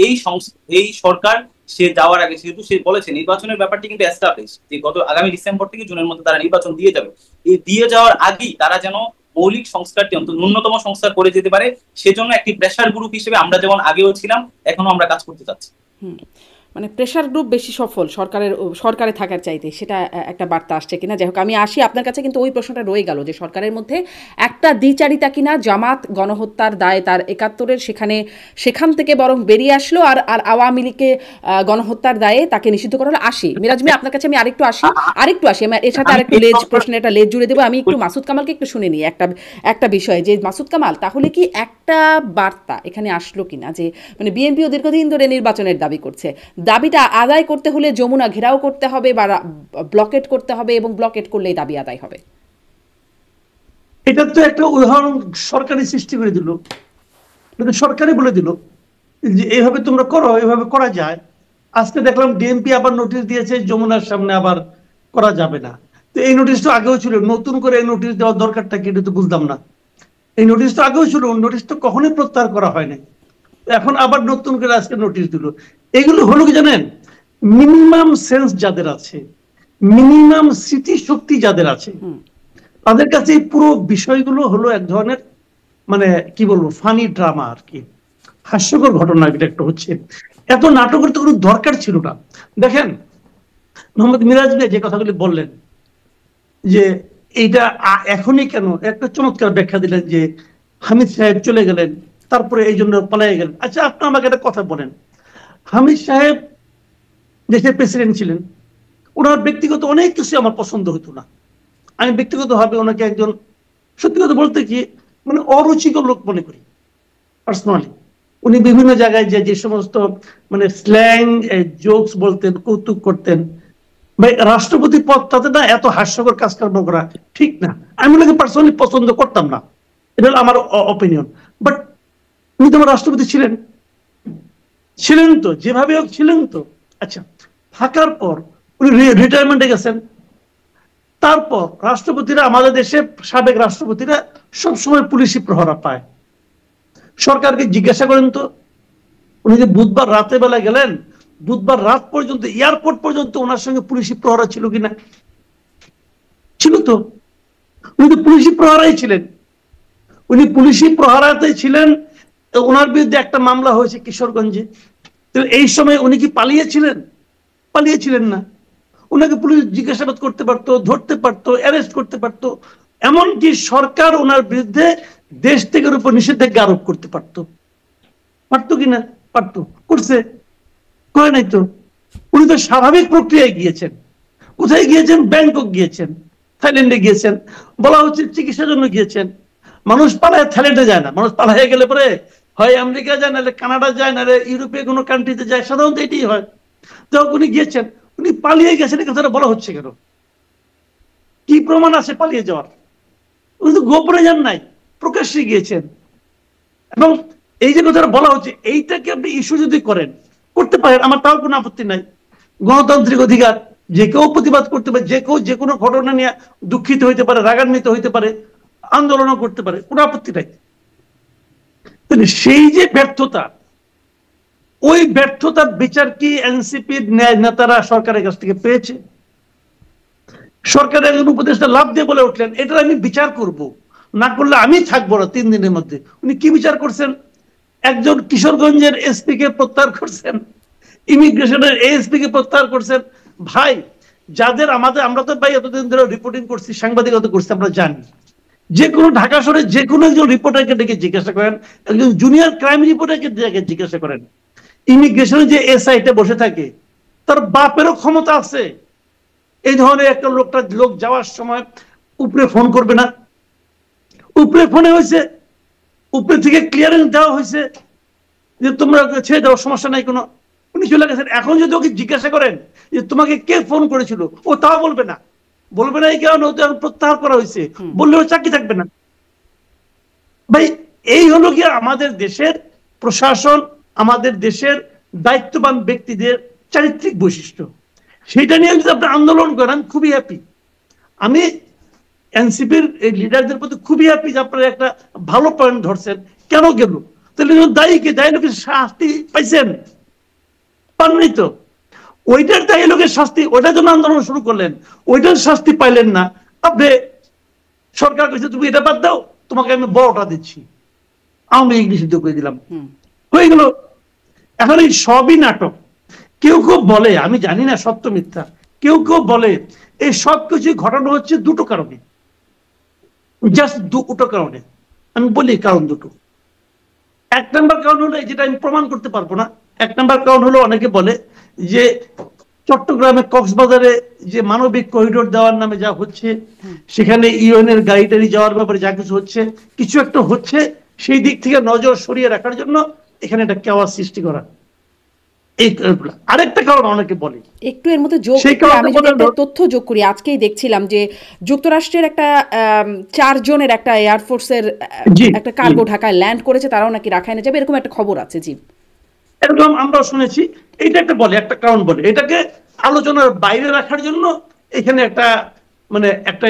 এই সরকার সে যাওয়ার আগে, যেহেতু সে বলেছে নির্বাচনের ব্যাপারটি কিন্তু এস্টাবলিশ, যে গত আগামী ডিসেম্বর থেকে জুনের মধ্যে তারা নির্বাচন দিয়ে যাবে, এই দিয়ে যাওয়ার আগেই তারা যেন মৌলিক সংস্কারটি অন্তত ন্যূনতম সংস্কার করে যেতে পারে, সেজন্য একটি প্রেসার গ্রুপ হিসেবে আমরা যেমন আগেও ছিলাম, এখনো আমরা কাজ করতে চাচ্ছি। মানে প্রেশার গ্রুপ বেশি সফল সরকারে থাকার চাইতে, সেটা একটা বার্তা আসছে কিনা? যাই হোক, আমি আসি আপনার কাছে, কিন্তু ওই প্রশ্নটা রয়ে গেল যে সরকারের মধ্যে একটা দ্বিচারিতা কিনা। জামাত গণহত্যার দায় তার 71-এর সেখান থেকে বরং বেরিয়ে আসলো, আর আওয়ামী লীগকে গণহত্যার দায়ে তাকে নিষিদ্ধ করা হলো। আসি মিরাজ মিয়া আপনার কাছে, আমি আরেকটু আসি এর সাথে আরেকটু প্রশ্নের একটা লেজ জুড়ে দেবো। আমি একটু মাসুদ কামালকে একটু শুনে নিই একটা বিষয়, যে মাসুদ কামাল, তাহলে কি একটা বার্তা এখানে আসলো কিনা যে মানে বিএনপিও দীর্ঘদিন ধরে নির্বাচনের দাবি করছে, দাবিটা আদায় করতে হলে যমুনা ঘেরাও করতে হবে বা ব্লকেট করতে হবে, এবং ব্লকেট করলেই দাবি আদায় হবে? এটা তো একটা উদাহরণ সরকারি সৃষ্টি করে দিল, সরকারি বলে দিল যে এইভাবে তোমরা করো, এইভাবে করা যায়। আজকে দেখলাম ডিএমপি আবার নোটিশ দিয়েছে যমুনার সামনে আবার করা যাবে না। তো এই নোটিশ তো আগেও ছিল, নতুন করে এই নোটিশ দেওয়ার দরকারটা কি, এটা তো বুঝলাম না। এই নোটিশ তো আগেও ছিল, নোটিশ তো কখনোই প্রত্যাহার করা হয় নাই, এখন আবার নতুন করে আজকে নোটিশ দিল। এগুলো হলো কি জানেন, মিনিমাম সেন্স যাদের আছে, মিনিমাম স্মৃতিশক্তি যাদের আছে, তাদের কাছে এই পুরো বিষয়গুলো হলো এক ধরনের মানে কি বলবো ফানি ড্রামা আর কি, হাস্যকর ঘটনা এটা একটা হচ্ছে। এত নাটকের তো কোনো দরকার ছিল না। দেখেন মোহাম্মদ মিরাজ ভাই যে কথাগুলি বললেন যে এইটা এখনই কেন, একটা চমৎকার ব্যাখ্যা দিলেন যে হামিদ সাহেব চলে গেলেন, তারপরে এই জন্য পালিয়ে গেলেন। আচ্ছা আপনি আমাকে একটা কথা বলেন, হামিদ সাহেব দেশের প্রেসিডেন্ট ছিলেন, ওনার ব্যক্তিগত অনেক কিছু আমার পছন্দ হতো না। আমি ব্যক্তিগতভাবে ওনাকে একজন, সত্যি কথা বলতে কি, মানে অরুচিকর লোক মনে করি পার্সোনালি। উনি বিভিন্ন জায়গায় যে সমস্ত মানে স্ল্যাং জোকস বলতেন, কৌতুক করতেন, ভাই রাষ্ট্রপতি পদটাতে না এত হাস্যকর কাজকর্ম করা ঠিক না। আমি ওনাকে পার্সোনালি পছন্দ করতাম না, এটা হলো আমার অপিনিয়ন। বাট উনি তো আমার রাষ্ট্রপতি ছিলেন, ছিলেন তো, যেভাবে হোক ছিলেন তো। আচ্ছা, থাকার পর উনি রিটায়ারমেন্টে গেছেন। তারপর রাষ্ট্রপতিরা, আমাদের দেশে সাবেক রাষ্ট্রপতিরা সবসময় পুলিশি প্রহরা পায়। সরকারকে জিজ্ঞাসা করেন তো, উনি যে বুধবার রাতে বেলা গেলেন, বুধবার রাত পর্যন্ত, এয়ারপোর্ট পর্যন্ত ওনার সঙ্গে পুলিশি প্রহরা ছিল কিনা? ছিল তো। উনি তো পুলিশি প্রহরাই ছিলেন। উনি পুলিশি প্রহরাতে ছিলেন। ওনার বিরুদ্ধে একটা মামলা হয়েছে কিশোরগঞ্জে। তো এই সময় উনি কি পালিয়েছিলেন? পালিয়েছিলেন না। ওনাকে পুলিশ জিজ্ঞাসাবাদ করতে পারতো, ধরতে পারতো, অ্যারেস্ট করতে পারতো। এমনকি সরকার ওনার বিরুদ্ধে দেশ থেকে উপর নিষেধাজ্ঞা আরোপ করতে পারতো। পারতো কিনা? পারতো। করছে? করে নাই তো। উনি তো স্বাভাবিক প্রক্রিয়ায় গিয়েছেন। কোথায় গিয়েছেন? ব্যাংকক গিয়েছেন, থাইল্যান্ডে গিয়েছেন, বলা হচ্ছে চিকিৎসার জন্য গিয়েছেন। মানুষ পালায় থাইল্যান্ডে যায় না। মানুষ পালায় গেলে পরে হয় আমেরিকা যায়, নাহলে কানাডা যায়, নাহলে ইউরোপীয় কোনো কান্ট্রিতে যায়, সাধারণত এটাই হয়। তো উনি গিয়েছেন, উনি পালিয়ে গেছেন, এই কথাটা বলা হচ্ছে কেন? কি প্রমাণ আছে পালিয়ে যাওয়ার? উনি তো গোপনে যান নাই, প্রকাশ্যে গিয়েছেন। এবং এই যে কথাটা বলা হচ্ছে, এইটাকে আপনি ইস্যু যদি করেন, করতে পারেন, আমার তাও কোনো আপত্তি নাই। গণতান্ত্রিক অধিকার, যে কেউ প্রতিবাদ করতে পারে, যে কেউ যে কোনো ঘটনা নিয়ে দুঃখিত হইতে পারে, রাগান্বিত হইতে পারে, আন্দোলনও করতে পারে, কোনো আপত্তি নাই। সেই যে ব্যর্থতা, ওই ব্যর্থতার বিচার কি এনসিপির নেতারা সরকারের কাছ থেকে পেয়েছে? সরকারের একজন উপদেষ্টা লাভ দিয়ে বলে উঠলেন, এটা আমি বিচার করব, না করলে আমি থাকবো না 3 দিনের মধ্যে। উনি কি বিচার করছেন? একজন কিশোরগঞ্জের এসপি কে প্রত্যাহার করছেন, ইমিগ্রেশনের এএসপি কে প্রত্যাহার করছেন। ভাই, যাদের আমরা তো ভাই এতদিন ধরে রিপোর্টিং করছি, সাংবাদিকতা করছি, আমরা জানি যে কোনো ঢাকা শহরে যে কোনো একজন রিপোর্টারকে ডেকে জিজ্ঞাসা করেন, একজন জুনিয়র ক্রাইম রিপোর্টারকে ডেকে জিজ্ঞাসা করেন, ইমিগ্রেশনে যে এসআইতে বসে থাকে, তার বাপেরও ক্ষমতা আছে এই ধরনের একটা লোক যাওয়ার সময় উপরে ফোন করবে না? উপরে ফোনে হয়েছে, উপরে থেকে ক্লিয়ারেন্স দেওয়া হয়েছে যে তোমরা ছেড়ে দাও, সমস্যা নাই কোনো। উনি চলে গেছেন। এখন যদি ওকে জিজ্ঞাসা করেন যে তোমাকে কে ফোন করেছিল, ও তাও বলবে না। বলবে না এই কারণে ও তো এখন প্রত্যাহার করা হয়েছে, বললে ওর চাকরি থাকবে না। ভাই, এই হলো কি আমাদের দেশের প্রশাসন, আমাদের দেশের দায়িত্ববান ব্যক্তিদের চারিত্রিক বৈশিষ্ট্য। সেটা নিয়ে যদি আপনি আন্দোলন করেন, খুবই হ্যাপি। আমি এনসিপির এই লিডারদের প্রতি খুবই হ্যাপি যে আপনারা একটা ভালো পয়েন্ট ধরছেন। কেন গেল? তাহলে দায়ীকে, দায়ী লোকের শাস্তি পাইছেন? পাননি তো। ওইটার দায়ী লোকের শাস্তি, ওইটার জন্য আন্দোলন শুরু করলেন, ওইটার শাস্তি পাইলেন না। আপনি সরকার কইছে তুমি এটা বাদ দাও, তোমাকে আমি বড়টা দিচ্ছি, আমি লীগ নিষিদ্ধ করে দিলাম, হয়ে গেল। এখন এই সবই নাটক। কেউ কেউ বলে, আমি জানি না সত্য মিথ্যা, কেউ কেউ বলে এই সব কিছু ঘটানো হচ্ছে দুটো কারণে, জাস্ট দুটো কারণে। আমি বলি কারণ দুটো। 1 নম্বর কারণ হলো, যেটা আমি প্রমাণ করতে পারবো না, 1 নম্বর কারণ হলো অনেকে বলে যে চট্টগ্রামে কক্সবাজারে যে মানবিক করিডোর দেওয়ার নামে যা হচ্ছে, সেখানে ইউএনের গাড়ি টাড়ি যাওয়ার ব্যাপারে যা কিছু হচ্ছে, কিছু একটা হচ্ছে, সেই দিক থেকে নজর সরিয়ে রাখার জন্য এখানে একটা কেওয়াস সৃষ্টি করা। আরেকটা কারণ অনেকে বলে, একটু এর মধ্যে যোগ আমি যদি একটা তথ্য যোগ করি, আজকেই দেখছিলাম যে যুক্তরাষ্ট্রের একটা 4 জনের একটা এয়ারফোর্সের একটা কার্গো ঢাকায় ল্যান্ড করেছে, তারাও নাকি রাখাইনে যাবে, এরকম একটা খবর আছে। জি, এরকম আমরা শুনেছি। এইটা একটা বলে, একটা কারণ বলে, এটাকে আলোচনার বাইরে রাখার জন্য এখানে একটা মানে একটা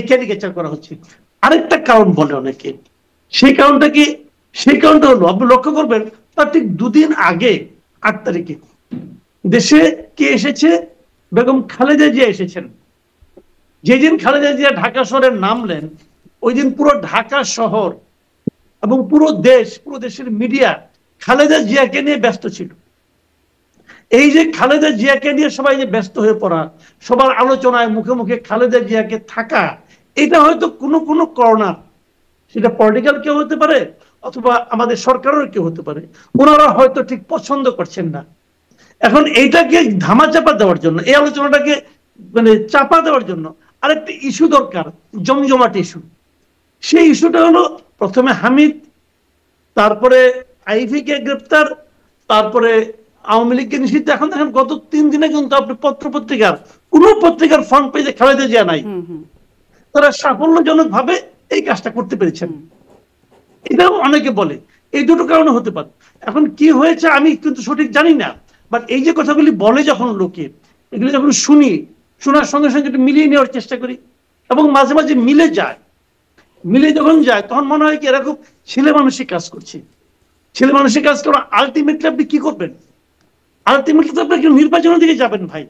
ক্যারিকেচার করা হচ্ছে। আরেকটা কারণ বলে অনেকে, সেই কারণটা কি? সেই কারণটা হলো, আপনি লক্ষ্য করবেন তার ঠিক 2 দিন আগে 8 তারিখে দেশে কে এসেছে? বেগম খালেদা জিয়া এসেছেন। যেদিন খালেদা জিয়া ঢাকা শহরে নামলেন, ওই দিন পুরো ঢাকা শহর এবং পুরো দেশের মিডিয়া খালেদা জিয়াকে নিয়ে ব্যস্ত ছিল। এই যে খালেদা জিয়াকে নিয়ে সবাই যে ব্যস্ত হয়ে পড়া, সবার আলোচনায় মুখে মুখে খালেদা জিয়াকে থাকা, এটা হয়তো কোনো কর্নার, সেটা পলিটিক্যাল কেউ হতে পারে অথবা আমাদের সরকারের কেউ হতে পারে, ওনারা হয়তো ঠিক পছন্দ করছেন না। এখন এইটাকে ধামাচাপা দেওয়ার জন্য, এই আলোচনাটাকে মানে চাপা দেওয়ার জন্য আরেকটা ইস্যু দরকার, জমজমাট ইস্যু। সেই ইস্যুটা হলো প্রথমে হামিদ, তারপরে আইভি কে গ্রেপ্তার, তারপরে আওয়ামী লীগকে নিষিদ্ধ। এখন দেখেন গত 3 দিনে কিন্তু আপনি পত্রিকার কোন পত্রিকার ফ্রন্ট পেজে খালেদা জিয়া নাই। তারা সাফল্যজনক ভাবে এই কাজটা করতে পেরেছেন, এটাও অনেকে বলে। এই দুটো কারণে হতে পারে। এখন কি হয়েছে আমি কিন্তু সঠিক জানি না, বাট এই যে কথাগুলি বলে যখন লোকে, এগুলো যখন শুনি, শোনার সঙ্গে সঙ্গে একটু মিলিয়ে নেওয়ার চেষ্টা করি, এবং মাঝে মাঝে মিলে যায়। মিলে যখন যায় তখন মনে হয় কি এরা খুব ছেলে মানুষই কাজ করছে। ছেলে মানুষের কাজ করে আলটিমেটলি আপনি কি করবেন? আলটিমেটলি তো আপনি নির্বাচনের দিকে যাবেন ভাই।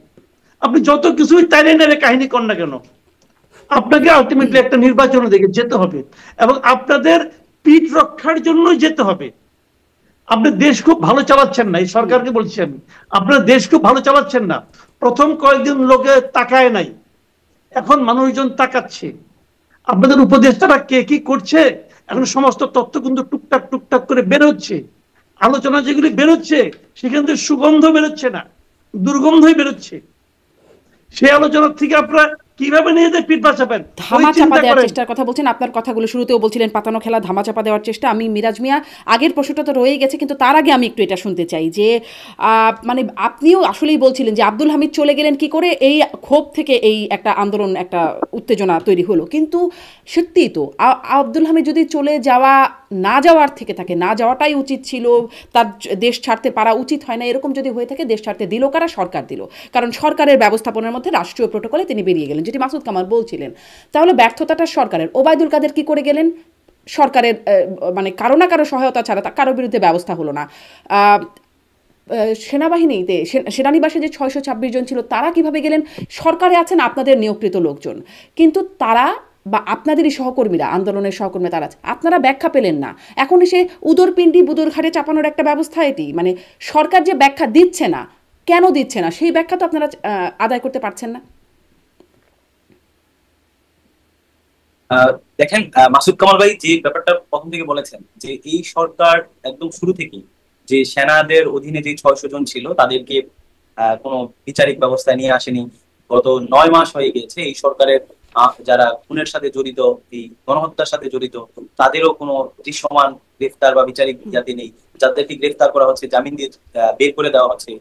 আপনি যত কিছুই তাইলে নেড়ে কাহিনী কর না কেন, আপনাকে আলটিমেটলি একটা নির্বাচনের দিকে যেতে হবে, এবং আপনাদের পিঠ রক্ষার জন্য যেতে হবে। আপনি দেশ খুব ভালো চালাচ্ছেন না, এই সরকারকে বলছেন আপনারা দেশ খুব ভালো চালাচ্ছেন না। প্রথম কয়েকদিন লোকে তাকায় নাই, এখন মানুষজন তাকাচ্ছে। আপনাদের উপদেষ্টারা কে কি করছে, এখন সমস্ত তথ্য কিন্তু টুকটাক টুকটাক করে বেরোচ্ছে। আলোচনা যেগুলি বেরোচ্ছে সেখান থেকে সুগন্ধ বেরোচ্ছে না, দুর্গন্ধই বেরোচ্ছে। সেই আলোচনা থেকে আপনারা কিভাবে নিজেদের পিঠ বাঁচাবেন ধামাচাপা দেওয়ার চেষ্টার কথা বলছেন। আপনার কথাগুলো শুরুতেও বলছিলেন পাতানো খেলা, ধামাচাপা দেওয়ার চেষ্টা। আমি মিরাজ মিয়া আগের প্রশ্নটা তো রয়ে গেছে, কিন্তু তার আগে আমি একটু এটা শুনতে চাই যে মানে আপনিও আসলেই বলছিলেন যে আব্দুল হামিদ চলে গেলেন কি করে, এই ক্ষোভ থেকে এই একটা আন্দোলন, একটা উত্তেজনা তৈরি হলো। কিন্তু সত্যিই তো আব্দুল হামিদ যদি চলে যাওয়া না যাওয়ার থেকে থাকে, না যাওয়াটাই উচিত ছিল, তার দেশ ছাড়তে পারা উচিত হয় না, এরকম যদি হয়ে থাকে দেশ ছাড়তে দিল কারা? সরকার দিল, কারণ সরকারের ব্যবস্থাপনার মধ্যে রাষ্ট্রীয় প্রোটোকলে তিনি বেরিয়ে গেলেন, যেটি মাসুদ কামাল বলছিলেন। তাহলে ব্যর্থতাটা সরকারের। ওবায়দুল কাদের কি করে গেলেন? সরকারের মানে কারো না কারো সহায়তা ছাড়া কারো বিরুদ্ধে ব্যবস্থা হলো না। সেনাবাহিনীতে সেনানিবাসে যে 626 জন ছিল তারা কিভাবে গেলেন? সরকারে আছেন আপনাদের নিয়োগকৃত লোকজন, কিন্তু তারা বা আপনাদেরই সহকর্মীরা, আন্দোলনের সহকর্মীরা তারা, আপনারা ব্যাখ্যা পেলেন না। এখন এসে উদরপিণ্ডি বুদুর ঘাটে চাপানোর একটা ব্যবস্থা এটি। মানে সরকার যে ব্যাখ্যা দিচ্ছে না, কেন দিচ্ছে না সেই ব্যাখ্যা তো আপনারা আদায় করতে পারছেন না। দেখেন মাসুদ কামাল ভাই যে ব্যাপারটা প্রথম থেকে বলেছেন যে এই সরকার একদম শুরু থেকেই যে সেনাদের অধীনে যে 600 জন ছিল তাদেরকে কোনো বিচারিক ব্যবস্থা নিয়ে আসেনি। গত 9 মাস হয়ে গিয়েছে এই সরকারের যারা খুনের সাথে জড়িত, এই গণহত্যার সাথে জড়িত, তাদেরও কোনো দৃশ্যমান গ্রেফতার বা বিচারিক ইয়াতে নেই। যাদেরকে গ্রেফতার করা হচ্ছে জামিন দিয়ে বের করে দেওয়া হচ্ছে।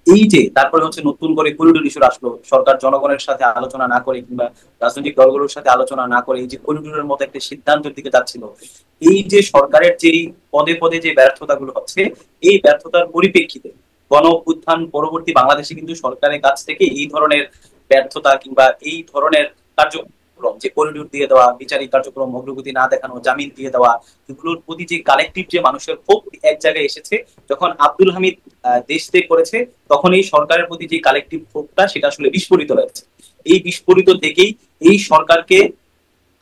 এই যে তারপরে হচ্ছে নতুন করে করিডোর ইস্যু আসলো, সরকার জনগণের সাথে আলোচনা না করে কিংবা রাজনৈতিক দলগুলোর সাথে আলোচনা না করে এই যে করিডোরের মতো একটা সিদ্ধান্তের দিকে যাচ্ছিল। এই যে সরকারের যেই পদে পদে যে ব্যর্থতাগুলো হচ্ছে, এই ব্যর্থতার পরিপ্রেক্ষিতে গণ অভ্যুত্থান পরবর্তী বাংলাদেশে কিন্তু সরকারের কাছ থেকে এই ধরনের ব্যর্থতা কিংবা এই ধরনের কার্যক্রম, যে করিডোর দিয়ে দেওয়া, বিচারিক কার্যক্রম অগ্রগতি না দেখানো, জামিন দিয়ে দেওয়া, এগুলোর প্রতি যে কালেকটিভ যে মানুষের ক্ষোভ এক জায়গায় এসেছে, যখন আব্দুল হামিদ দেশ ত্যাগ করেছে তখন এই সরকারের প্রতি যে কালেকটিভ ক্ষোভটা সেটা আসলে বিস্ফোরিত হয়েছে। এই বিস্ফোরিত থেকেই এই সরকারকে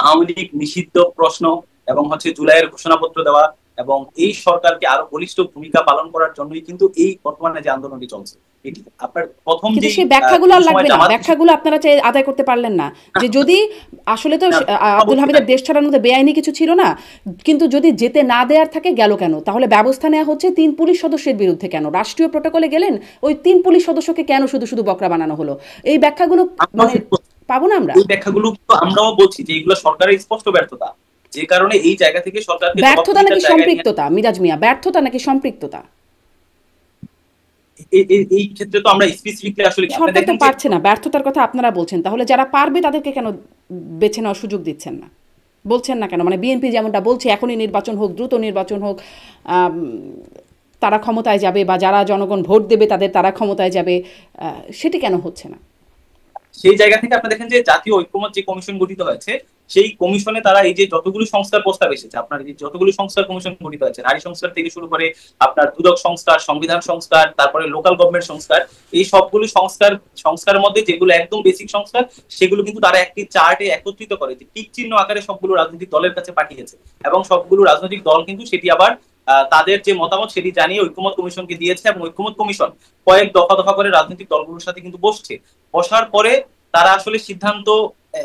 আওয়ামী লীগ নিষিদ্ধ প্রশ্ন এবং হচ্ছে জুলাইয়ের ঘোষণাপত্র দেওয়া এবং এই সরকারকে আরো বলিষ্ঠ ভূমিকা পালন করার জন্যই কিন্তু এই বর্তমানে যে আন্দোলনটি চলছে এটি। আপনার প্রথম যে সেই ব্যাখ্যাগুলো লাগবে না, ব্যাখ্যাগুলো আপনারা আদায় করতে পারলেন না যে যদি আসলে তো আব্দুল হামিদের দেশ ছাড়ার মধ্যে বেআইনি কিছু ছিল না, কিন্তু যদি যেতে না দেওয়ার থাকে গেল কেন? তাহলে ব্যবস্থা নেওয়া হচ্ছে 3 পুলিশ সদস্যের বিরুদ্ধে কেন? রাষ্ট্রীয় প্রোটোকলে গেলেন, ওই 3 পুলিশ সদস্যকে কেন শুধু শুধু বকরা বানানো হলো? এই ব্যাখ্যাগুলো মানে পাবো না আমরা? এই ব্যাখ্যাগুলো তো আমরাও বলছি যে এগুলো সরকারের স্পষ্ট ব্যর্থতা, যে কারণে এই জায়গা থেকে সরকারকে ব্যর্থতা নাকি সম্পৃক্ততা? মিরাজ মিয়া, ব্যর্থতা নাকি সম্পৃক্ততা? এই ক্ষেত্রে তো আমরা স্পেসিফিকলি আসলে সরকার তো পারছে না, ব্যর্থতার কথা আপনারা বলছেন, তাহলে যারা পারবে তাদেরকে কেন বেছে নেওয়ার সুযোগ দিচ্ছেন না, বলছেন না কেন? মানে বিএনপি যেমনটা বলছে এখনই নির্বাচন হোক, দ্রুত নির্বাচন হোক, তারা ক্ষমতায় যাবে, বা যারা জনগণ ভোট দেবে তারা ক্ষমতায় যাবে, সেটি কেন হচ্ছে না? সেই জায়গা থেকে আপনি দেখেন যে জাতীয় ঐক্যমত যে কমিশন গঠিত হয়েছে, সেই কমিশনে তারা এই যে যতগুলো সংস্কার প্রস্তাব এসেছে, আপনার এই যতগুলো সংস্কার কমিশন গঠিত হয়েছে, নারী সংস্কার থেকে শুরু করে আপনার দুদক সংস্কার, সংবিধান সংস্কার, তারপরে লোকাল গভর্নমেন্ট সংস্কার, এই সবগুলো সংস্কারের মধ্যে যেগুলো একদম বেসিক সংস্কার, সেগুলো কিন্তু তারা একটি চার্টে একত্রিত করে টিক চিহ্ন আকারে সবগুলো রাজনৈতিক দলের কাছে পাঠিয়েছে এবং সবগুলো রাজনৈতিক দল কিন্তু সেটি আবার তাদের যে মতামত সেটি জানিয়ে ঐক্যমত কমিশনকে দিয়েছে এবং ঐক্যমত কমিশন কয়েক দফা দফা করে রাজনৈতিক দলগুলোর সাথে কিন্তু বসছে। বসার পরে তারা আসলে সিদ্ধান্ত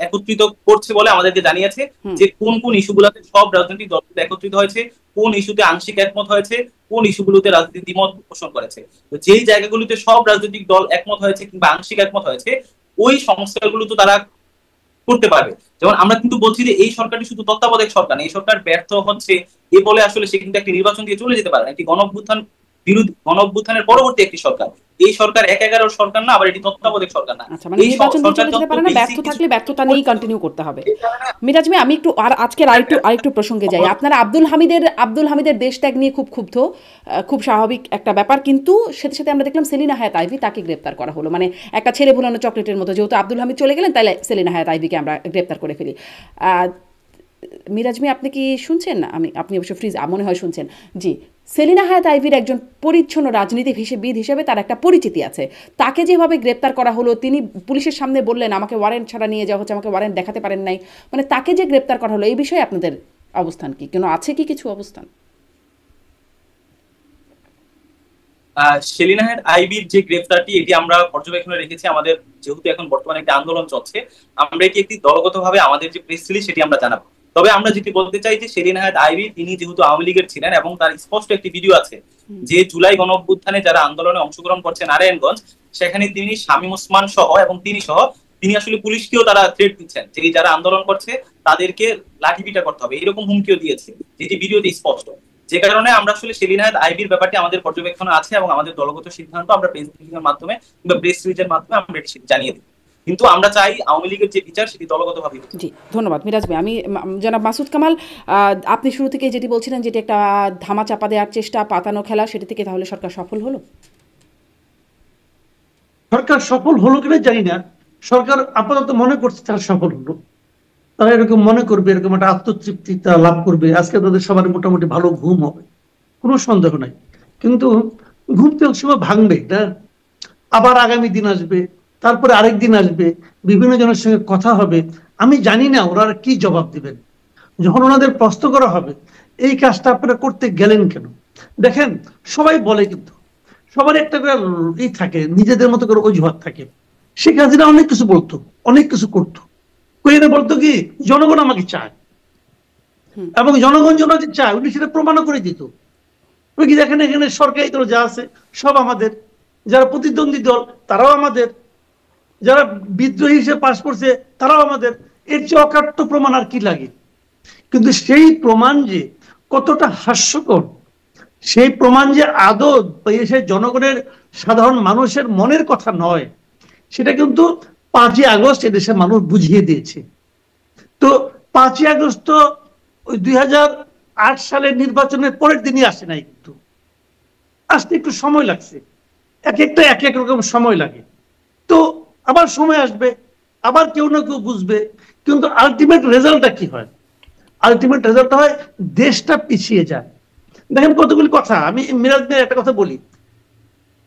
একত্রিত করছে বলে আমাদেরকে জানিয়েছে যে কোন কোন ইস্যুগুলোতে সব রাজনৈতিক দলগুলো একত্রিত হয়েছে, কোন ইস্যুতে আংশিক একমত হয়েছে, কোন ইস্যুগুলোতে রাজনীতি দ্বিমত পোষণ করেছে। তো যেই জায়গাগুলোতে সব রাজনৈতিক দল একমত হয়েছে কিংবা আংশিক একমত হয়েছে, ওই সংস্কারগুলো তো তারা করতে পারবে। যেমন আমরা কিন্তু বলছি যে এই সরকারটি শুধু তত্ত্বাবধায়ক সরকার, এই সরকার ব্যর্থ হচ্ছে এ বলে আসলে সে কিন্তু একটি নির্বাচন দিয়ে চলে যেতে পারে না। একটি গণ অভ্যুত্থানের পরবর্তী একটি সরকার, এই সরকার ১/১১ সরকার না, আবার এটি তত্ত্বাবধায়ক সরকার না। আচ্ছা, মানে নির্বাচন দিয়ে চলে যেতে পারে না, ব্যর্থ থাকলে ব্যর্থতা নিয়েই কন্টিনিউ করতে হবে। মিরাজ ভাই, আমি একটু আজকের আরেকটু প্রসঙ্গে যাই। আপনারা আব্দুল হামিদের দেশ ত্যাগ নিয়ে খুব ক্ষুব্ধ, খুব স্বাভাবিক একটা ব্যাপার, কিন্তু সাথে সাথে আমরা দেখলাম সেলিনা হায়াত আইভি, তাকে গ্রেপ্তার করা হলো, মানে একটা ছেলে ভুলানো চকলেটের মতো, যেহেতু আব্দুল হামিদ চলে গেলেন তাহলে সেলিনা হায়াত আইভিকে আমরা গ্রেপ্তার করে ফেলি। মিরাজ ভাই, আপনি কি শুনছেন? আপনি অবশ্য মনে হয় শুনছেন। জি, সেলিনা হায়াত আইভির একজন পরিচ্ছন্ন রাজনীতিবিদ হিসেবে তার একটা পরিচিতি আছে। তাকে যেভাবে গ্রেপ্তার করা হলো, তিনি পুলিশের সামনে বললেন আমাকে ওয়ারেন্ট ছাড়া নিয়ে যাওয়া হচ্ছে, আমাকে ওয়ারেন্ট দেখাতে পারেন নাই, মানে তাকে যে গ্রেপ্তার করা হলো, এই বিষয়ে আপনাদের অবস্থান কি? কেন আছে কি কিছু অবস্থান? সেলিনা হায়াত আইভির যে গ্রেফতারটি, এটি আমরা পর্যবেক্ষণে রেখেছি। আমাদের যেহেতু এখন বর্তমানে একটি আন্দোলন চলছে, আমরা এটি একটি দলগতভাবে আমাদের যে প্রেস রিলিজ সেটি আমরা জানাবো। তবে আমরা যেটি বলতে চাই যে সেলিনা হায়াত আইভি তিনি যেহেতু আওয়ামী লীগের ছিলেন এবং তার স্পষ্ট একটি ভিডিও আছে যে জুলাই গণ অভ্যুত্থানে যারা আন্দোলনে অংশগ্রহণ করছে নারায়ণগঞ্জ, সেখানে তিনি শামীম ওসমান সহ এবং তিনি আসলে পুলিশকেও তারা থ্রেট দিচ্ছেন যে যারা আন্দোলন করছে তাদেরকে লাঠিপিটা করতে হবে, এরকম হুমকিও দিয়েছে, যেটি ভিডিওতে স্পষ্ট। যে কারণে আমরা আসলে সেলিনা হায়াত আইভির ব্যাপারটি আমাদের পর্যবেক্ষণে আছে এবং আমাদের দলগত সিদ্ধান্ত আমরা প্রেস রিলিজের মাধ্যমে কিংবা প্রেস রিলিজের মাধ্যমে আমরা এটি জানিয়ে দিই। কিন্তু আমরা চাই আওয়ামী লীগের যে বিচার সেটি দলগতভাবে। জি, ধন্যবাদ মিরাজ ভাই। আমি জনাব মাসুদ কামাল, আপনি শুরু থেকে যেটি বলছিলেন, যেটি একটা ধামা চাপা দেওয়ার চেষ্টা, পাতানো খেলা, সেটি থেকে তাহলে সরকার সফল হলো? সরকার সফল হলো কিনা জানি না, সরকার আপাতত মনে করছে তারা সফল হলো। তারা এরকম মনে করবে, এরকম একটা আত্মতৃপ্তি তারা লাভ করবে, আজকে তাদের সবার মোটামুটি ভালো ঘুম হবে, কোনো সন্দেহ নাই। কিন্তু ঘুম তো এক সময় ভাঙবে, না? আবার আগামী দিন আসবে, তারপরে আরেক দিন আসবে, বিভিন্ন জনের সঙ্গে কথা হবে। আমি জানি না ওরা কি জবাব দিবেন যখন ওনাদের প্রশ্ন করা হবে এই কাজটা আপনারা করতে গেলেন কেন। দেখেন, সবাই বলে, কিন্তু সবার একটা করে থাকে, নিজেদের মতো করে অজুহাত থাকে। শেখ হাসিনা অনেক কিছু বলতো, অনেক কিছু করতো, কইরা বলতো কি জনগণ আমাকে চায়, এবং জনগণ যে চায় উনি সেটা প্রমাণও করে দিত। ওই কি দেখেন, এখানে সরকারি দল যা আছে সব আমাদের, যারা প্রতিদ্বন্দ্বী দল তারাও আমাদের, যারা বিদ্রোহী হিসেবে পাশ করছে তারাও আমাদের। এর চেয়ে অকাট্য প্রমাণ আর কি লাগে? কিন্তু সেই প্রমাণ যে কতটা হাস্যকর, সেই প্রমাণ যে আদৌ সে জনগণের সাধারণ মানুষের মনের কথা নয়, সেটা কিন্তু 5ই আগস্ট এদেশের মানুষ বুঝিয়ে দিয়েছে। তো 5ই আগস্ট তো ওই 2008 সালের নির্বাচনের পরের দিনই আসে নাই, কিন্তু আসতে একটু সময় লাগছে, এক এক রকম সময় লাগে। তো আবার সময় আসবে, আবার কেউ না কেউ বুঝবে, কিন্তু আলটিমেট রেজাল্টটা কি হয়? আলটিমেট রেজাল্টটা হয় দেশটা পিছিয়ে যায়। দেখেন কতগুলি কথা, আমি মিরাজ ভাই একটা কথা বলি,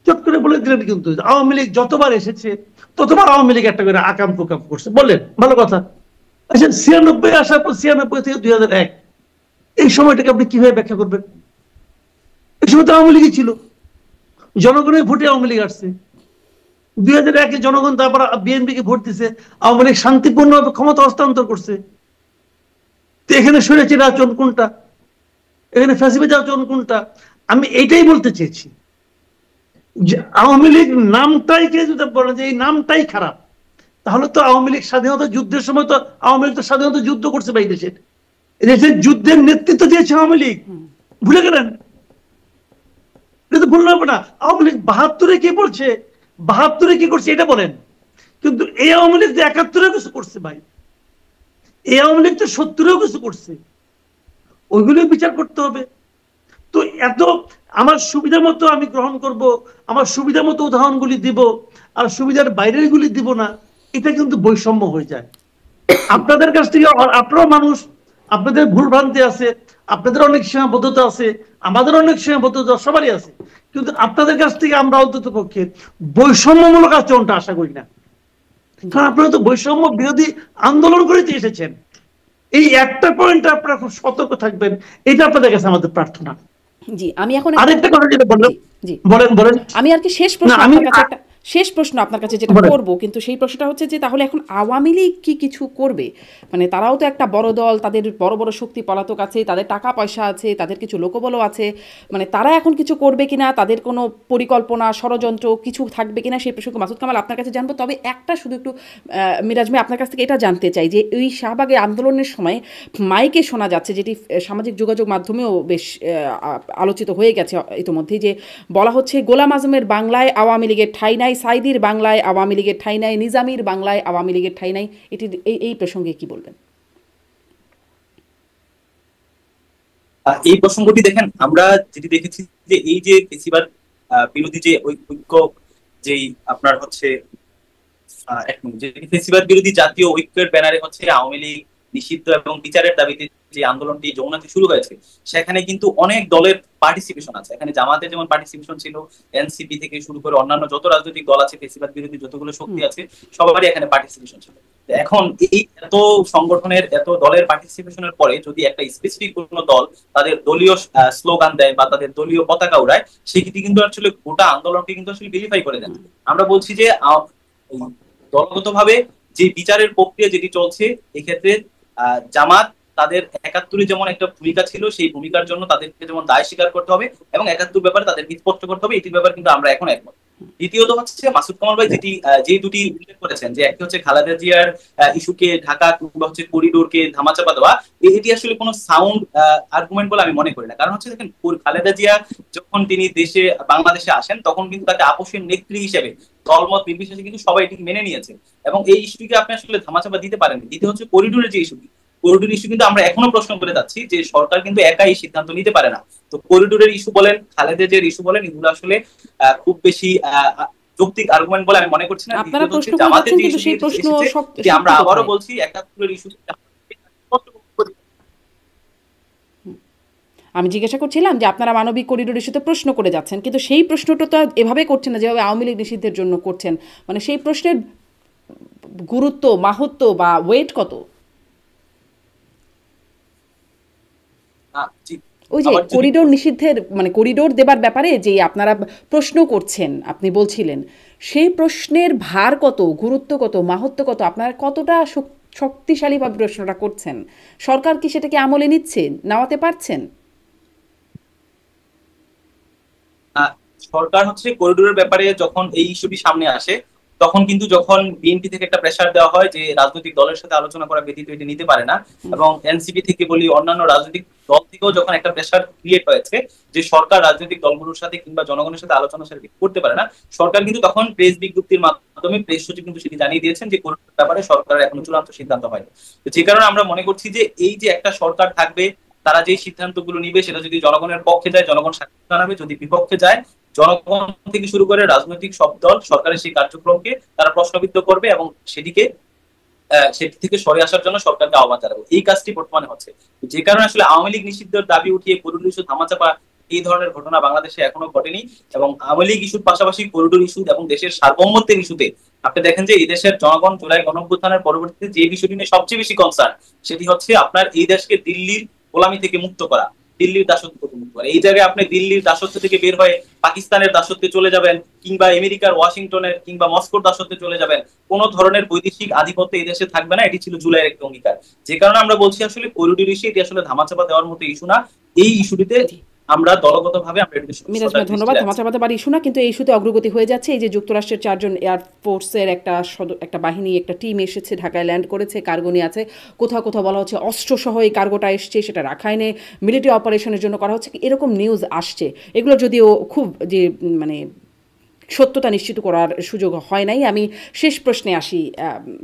চট করে বলে দিলেন, কিন্তু আওয়ামী লীগ যতবার এসেছে ততবার আওয়ামী লীগ একটা করে আকাম কুকাম করছে, বললেন ভালো কথা। আচ্ছা, 96 আসার পর 96 থেকে 2001 এই সময়টাকে আপনি কিভাবে ব্যাখ্যা করবেন? এই সময় তো আওয়ামী লীগই ছিল, জনগণের ভোটে আওয়ামী লীগ আসছে। 2001 জনগণ তারপর বিএনপি কে ভোট দিছে, আওয়ামী লীগ শান্তিপূর্ণভাবে ক্ষমতা হস্তান্তর করছে। তো এখানে স্বৈরাচারী আচরণ কোনটা? এখানে ফ্যাসিবাদী আচরণ কোনটা? আমি এইটাই বলতে চেয়েছি যে আওয়ামী লীগ নামটাই কে যদি বলে যে এই নামটাই খারাপ, তাহলে তো আওয়ামী লীগ স্বাধীনতা যুদ্ধের সময় তো আওয়ামী লীগ তো স্বাধীনতা যুদ্ধ করছে বা এই দেশের যুদ্ধের নেতৃত্ব দিয়েছে আওয়ামী লীগ, ভুলে গেলেন? এটা তো ভুললে হবে না। আওয়ামী লীগ 72-এ কি বলছে, 72-এ কি করছে এটা বলেন, কিন্তু এই আওয়ামী লীগ তো 71-এও কিছু করছে ভাই, এই আওয়ামী লীগ তো 70-এও কিছু করছে, ওইগুলো বিচার করতে হবে। তো এত আমার সুবিধা মতো আমি গ্রহণ করব, আমার সুবিধা মতো উদাহরণগুলি দিব, আর সুবিধার বাইরের গুলি দিব না, এটা কিন্তু বৈষম্য হয়ে যায়। আপনাদের কাছ থেকে, আপনারাও মানুষ, আপনাদের ভুল ভ্রান্তি আছে, আপনাদের অনেক সীমাবদ্ধতা আছে, আমাদের অনেক সীমাবদ্ধতা সবারই আছে, কিন্তু আপনাদের কাছ থেকে আমরা অন্তত পক্ষে বৈষম্যমূলক আচরণটা আশা করি না। কারণ আপনারা তো বৈষম্য বিরোধী আন্দোলন করেতে এসেছেন। এই একটা পয়েন্টে আপনারা খুব সতর্ক থাকবেন, এটা আপনাদের কাছে আমাদের প্রার্থনা। জি, আমি এখন আরেকটা কথা যেটা বললাম, বলেন। আমি আর কি শেষ প্রশ্ন আপনার কাছে একটা শেষ প্রশ্ন আপনার কাছে যেটা করব, কিন্তু সেই প্রশ্নটা হচ্ছে যে তাহলে এখন আওয়ামী লীগ কি কিছু করবে? মানে তারাও তো একটা বড় দল, তাদের বড় বড় শক্তি পলাতক আছে, তাদের টাকা পয়সা আছে, তাদের কিছু লোকবলও আছে, মানে তারা এখন কিছু করবে কিনা, তাদের কোনো পরিকল্পনা ষড়যন্ত্র কিছু থাকবে কিনা, সেই প্রসঙ্গে মাসুদ কামাল আপনার কাছে জানবো। তবে একটা শুধু একটু মিরাজ ভাই আপনার কাছ থেকে এটা জানতে চাই যে এই শাহবাগে আন্দোলনের সময় মাইকে শোনা যাচ্ছে, যেটি সামাজিক যোগাযোগ মাধ্যমেও বেশ আলোচিত হয়ে গেছে ইতিমধ্যেই, যে বলা হচ্ছে গোলাম আজমের বাংলায় আওয়ামী লীগের ঠাঁই নাই, সাইদির বাংলায় আওয়ামী লীগের ঠাঁই নাই, নিজামীর বাংলায় আওয়ামী লীগের ঠাঁই নাই। এটি এই প্রসঙ্গে কি বলবেন? এই প্রসঙ্গটি দেখেন, আমরা যেটি দেখেছি যে এই যে ফেসিবাদ বিরোধী যে ঐক্য, যেই আপনার হচ্ছে ফেসিবাদ বিরোধী জাতীয় ঐক্যের ব্যানারে হচ্ছে আওয়ামী লীগ নিষিদ্ধ এবং বিচারের দাবিতে যে আন্দোলনটি যমুনাতে শুরু হয়েছে, সেখানে কিন্তু অনেক দলের পার্টিসিপেশন আছে। এখানে জামাতের যেমন পার্টিসিপেশন ছিল, এনসিপি থেকে শুরু করে অন্যান্য যত রাজনৈতিক দল আছে, ফেসিবাদ বিরোধী যতগুলো শক্তি আছে, সবারই এখানে পার্টিসিপেশন ছিল। এখন এই এত সংগঠনের এত দলের পার্টিসিপেশনের পরে যদি একটা স্পেসিফিক কোনো দল তাদের দলীয় স্লোগান দেয় বা তাদের দলীয় পতাকা উড়ায়, সেক্ষেত্রে কিন্তু আসলে গোটা আন্দোলনকে কিন্তু আসলে ভেরিফাই করে দেন। আমরা বলছি যে দলগতভাবে যে বিচারের প্রক্রিয়া যেটি চলছে, এক্ষেত্রে জামাত তাদের ৭১ যেমন একটা ভূমিকা ছিল, সেই ভূমিকার জন্য তাদেরকে যেমন দায় স্বীকার করতে হবে এবং ৭১ ব্যাপারে তাদেরকে স্পষ্ট করতে হবে, এটির ব্যাপারে কিন্তু আমরা এখন একমত। দ্বিতীয়ত হচ্ছে মাসুদ কামাল ভাই যে দুটি উল্লেখ করেছেন, যে একটি হচ্ছে খালেদা জিয়ার ইস্যুকে ঢাকা কিংবা হচ্ছে করিডোরকে ধামাচাপা দেওয়া, এটি আসলে কোনো সাউন্ড আর্গুমেন্ট বলে আমি মনে করি না। কারণ হচ্ছে দেখেন, খালেদা জিয়া যখন তিনি বাংলাদেশে আসেন, তখন কিন্তু তাকে আপোষের নেত্রী হিসেবে দলমত নির্বিশেষে কিন্তু সবাই এটিকে মেনে নিয়েছে এবং এই ইস্যুটিকে আপনি আসলে ধামাচাপা দিতে পারেন। দ্বিতীয় হচ্ছে করিডোরের যে ইস্যুটি, করিডোর ইস্যু কিন্তু আমরা এখনো প্রশ্ন করে যাচ্ছি যে সরকার কিন্তু একাই সিদ্ধান্ত নিতে পারে না। তো করিডোরের ইস্যু বলেন, খালেদা জিয়ার ইস্যু বলেন, এগুলো আসলে খুব বেশি যৌক্তিক আর্গুমেন্ট বলে আমি মনে করছি না। আপনারা প্রশ্ন করছেন, কিন্তু সেই প্রশ্ন যে আমরা আবারও বলছি ৭১ ইস্যু আমি জিজ্ঞাসা করছিলাম যে আপনারা মানবিক করিডোর ইস্যুতে প্রশ্ন করে যাচ্ছেন, কিন্তু সেই প্রশ্নটা তো এভাবে করছেন না যেভাবে আওয়ামী লীগ নিষিদ্ধের জন্য করছেন। মানে সেই প্রশ্নের গুরুত্ব, মাহাত্ম্য বা ওয়েট কত? ওই যে করিডোর নিষিদ্ধের, মানে করিডোর দেবার ব্যাপারে যে আপনারা প্রশ্ন করছেন, আপনি বলছিলেন, সেই প্রশ্নের ভার কত, গুরুত্ব কত, মাহাত্ম্য কত, আপনারা কতটা শক্তিশালীভাবে প্রশ্নটা করছেন? সরকার কি সেটাকে আমলে নিচ্ছে, নেওয়াতে পারছেন? সরকার হচ্ছে করিডোরের ব্যাপারে যখন এই ইস্যুটি সামনে আসে, তখন কিন্তু যখন বিএনপি থেকে একটা প্রেসার দেওয়া হয় যে রাজনৈতিক দলের সাথে আলোচনা করা ব্যতীত এটি নিতে পারে না, এবং এনসিপি থেকে বলি অন্যান্য রাজনৈতিক দল থেকেও যখন একটা প্রেসার ক্রিয়েট হয়েছে যে সরকার রাজনৈতিক দলগুলোর সাথে কিংবা জনগণের সাথে আলোচনা করতে পারে না, সরকার কিন্তু তখন প্রেস বিজ্ঞপ্তির মাধ্যমে প্রেস সচিব কিন্তু সেটি জানিয়ে দিয়েছেন যে করিডোর ব্যাপারে সরকারের এখনো চূড়ান্ত সিদ্ধান্ত হয়নি। তো যে কারণে আমরা মনে করছি যে এই যে একটা সরকার থাকবে, তারা যে সিদ্ধান্তগুলো নিবে সেটা যদি জনগণের পক্ষে যায় জনগণ স্বাক্ষর জানাবে, যদি বিপক্ষে যায় জনগণ থেকে শুরু করে রাজনৈতিক সব দল সরকারের সেই কার্যক্রমকে তারা প্রশ্নবিদ্ধ করবে এবং সেটি থেকে সরে আসার জন্য সরকারকে আহ্বান জানাবো। এই কাজটি বর্তমানে হচ্ছে, যে কারণে আসলে আওয়ামী লীগ নিষিদ্ধের দাবি উঠিয়ে করিডোর ইস্যু ধামাচাপা এই ধরনের ঘটনা বাংলাদেশে এখনো ঘটেনি। এবং আওয়ামী লীগ ইস্যুর পাশাপাশি করিডোর ইস্যু এবং দেশের সার্বভৌমত্বের ইস্যুতে আপনি দেখেন যে এই দেশের জনগণ জুলাই গণঅভ্যুত্থানের পরবর্তীতে যে বিষয়টি নিয়ে সবচেয়ে বেশি কনসার্ন, সেটি হচ্ছে আপনার এই দেশকে দিল্লির গোলামি থেকে মুক্ত করা, দিল্লির দাসত্ব থেকে মুক্ত করা। এই জায়গায় আপনি দিল্লির দাসত্ব থেকে বের হয়ে পাকিস্তানের দাসত্বে চলে যাবেন কিংবা আমেরিকার ওয়াশিংটনের কিংবা মস্কোর দাসত্বে চলে যাবেন, কোন ধরনের বৈদেশিক আধিপত্য এই দেশে থাকবে না। এটি ছিল জুলাইয়ের একটি অঙ্গীকার। যে কারণে আমরা বলছি আসলে করিডোর ইস্যু এটি আসলে ধামাচাপা দেওয়ার মতো ইস্যু না। এই ইস্যুটিতে আমরা দলগতভাবে মিরাজ ভাই ধন্যবাদ। ধামাচাপা দেওয়ার ইস্যু না, কিন্তু এই ইস্যুতে অগ্রগতি হয়ে যাচ্ছে। এই যে যুক্তরাষ্ট্রের ৪ জন এয়ারফোর্সের একটা বাহিনী, একটা টিম এসেছে, ঢাকায় ল্যান্ড করেছে, কার্গো নিয়ে আছে। কোথাও কোথাও বলা হচ্ছে অস্ত্রসহ এই কার্গোটা এসছে, সেটা রাখাইনে মিলিটারি অপারেশনের জন্য করা হচ্ছে, এরকম নিউজ আসছে। এগুলো যদিও খুব যে মানে সত্যতা নিশ্চিত করার সুযোগ হয় নাই। আমি শেষ প্রশ্নে আসি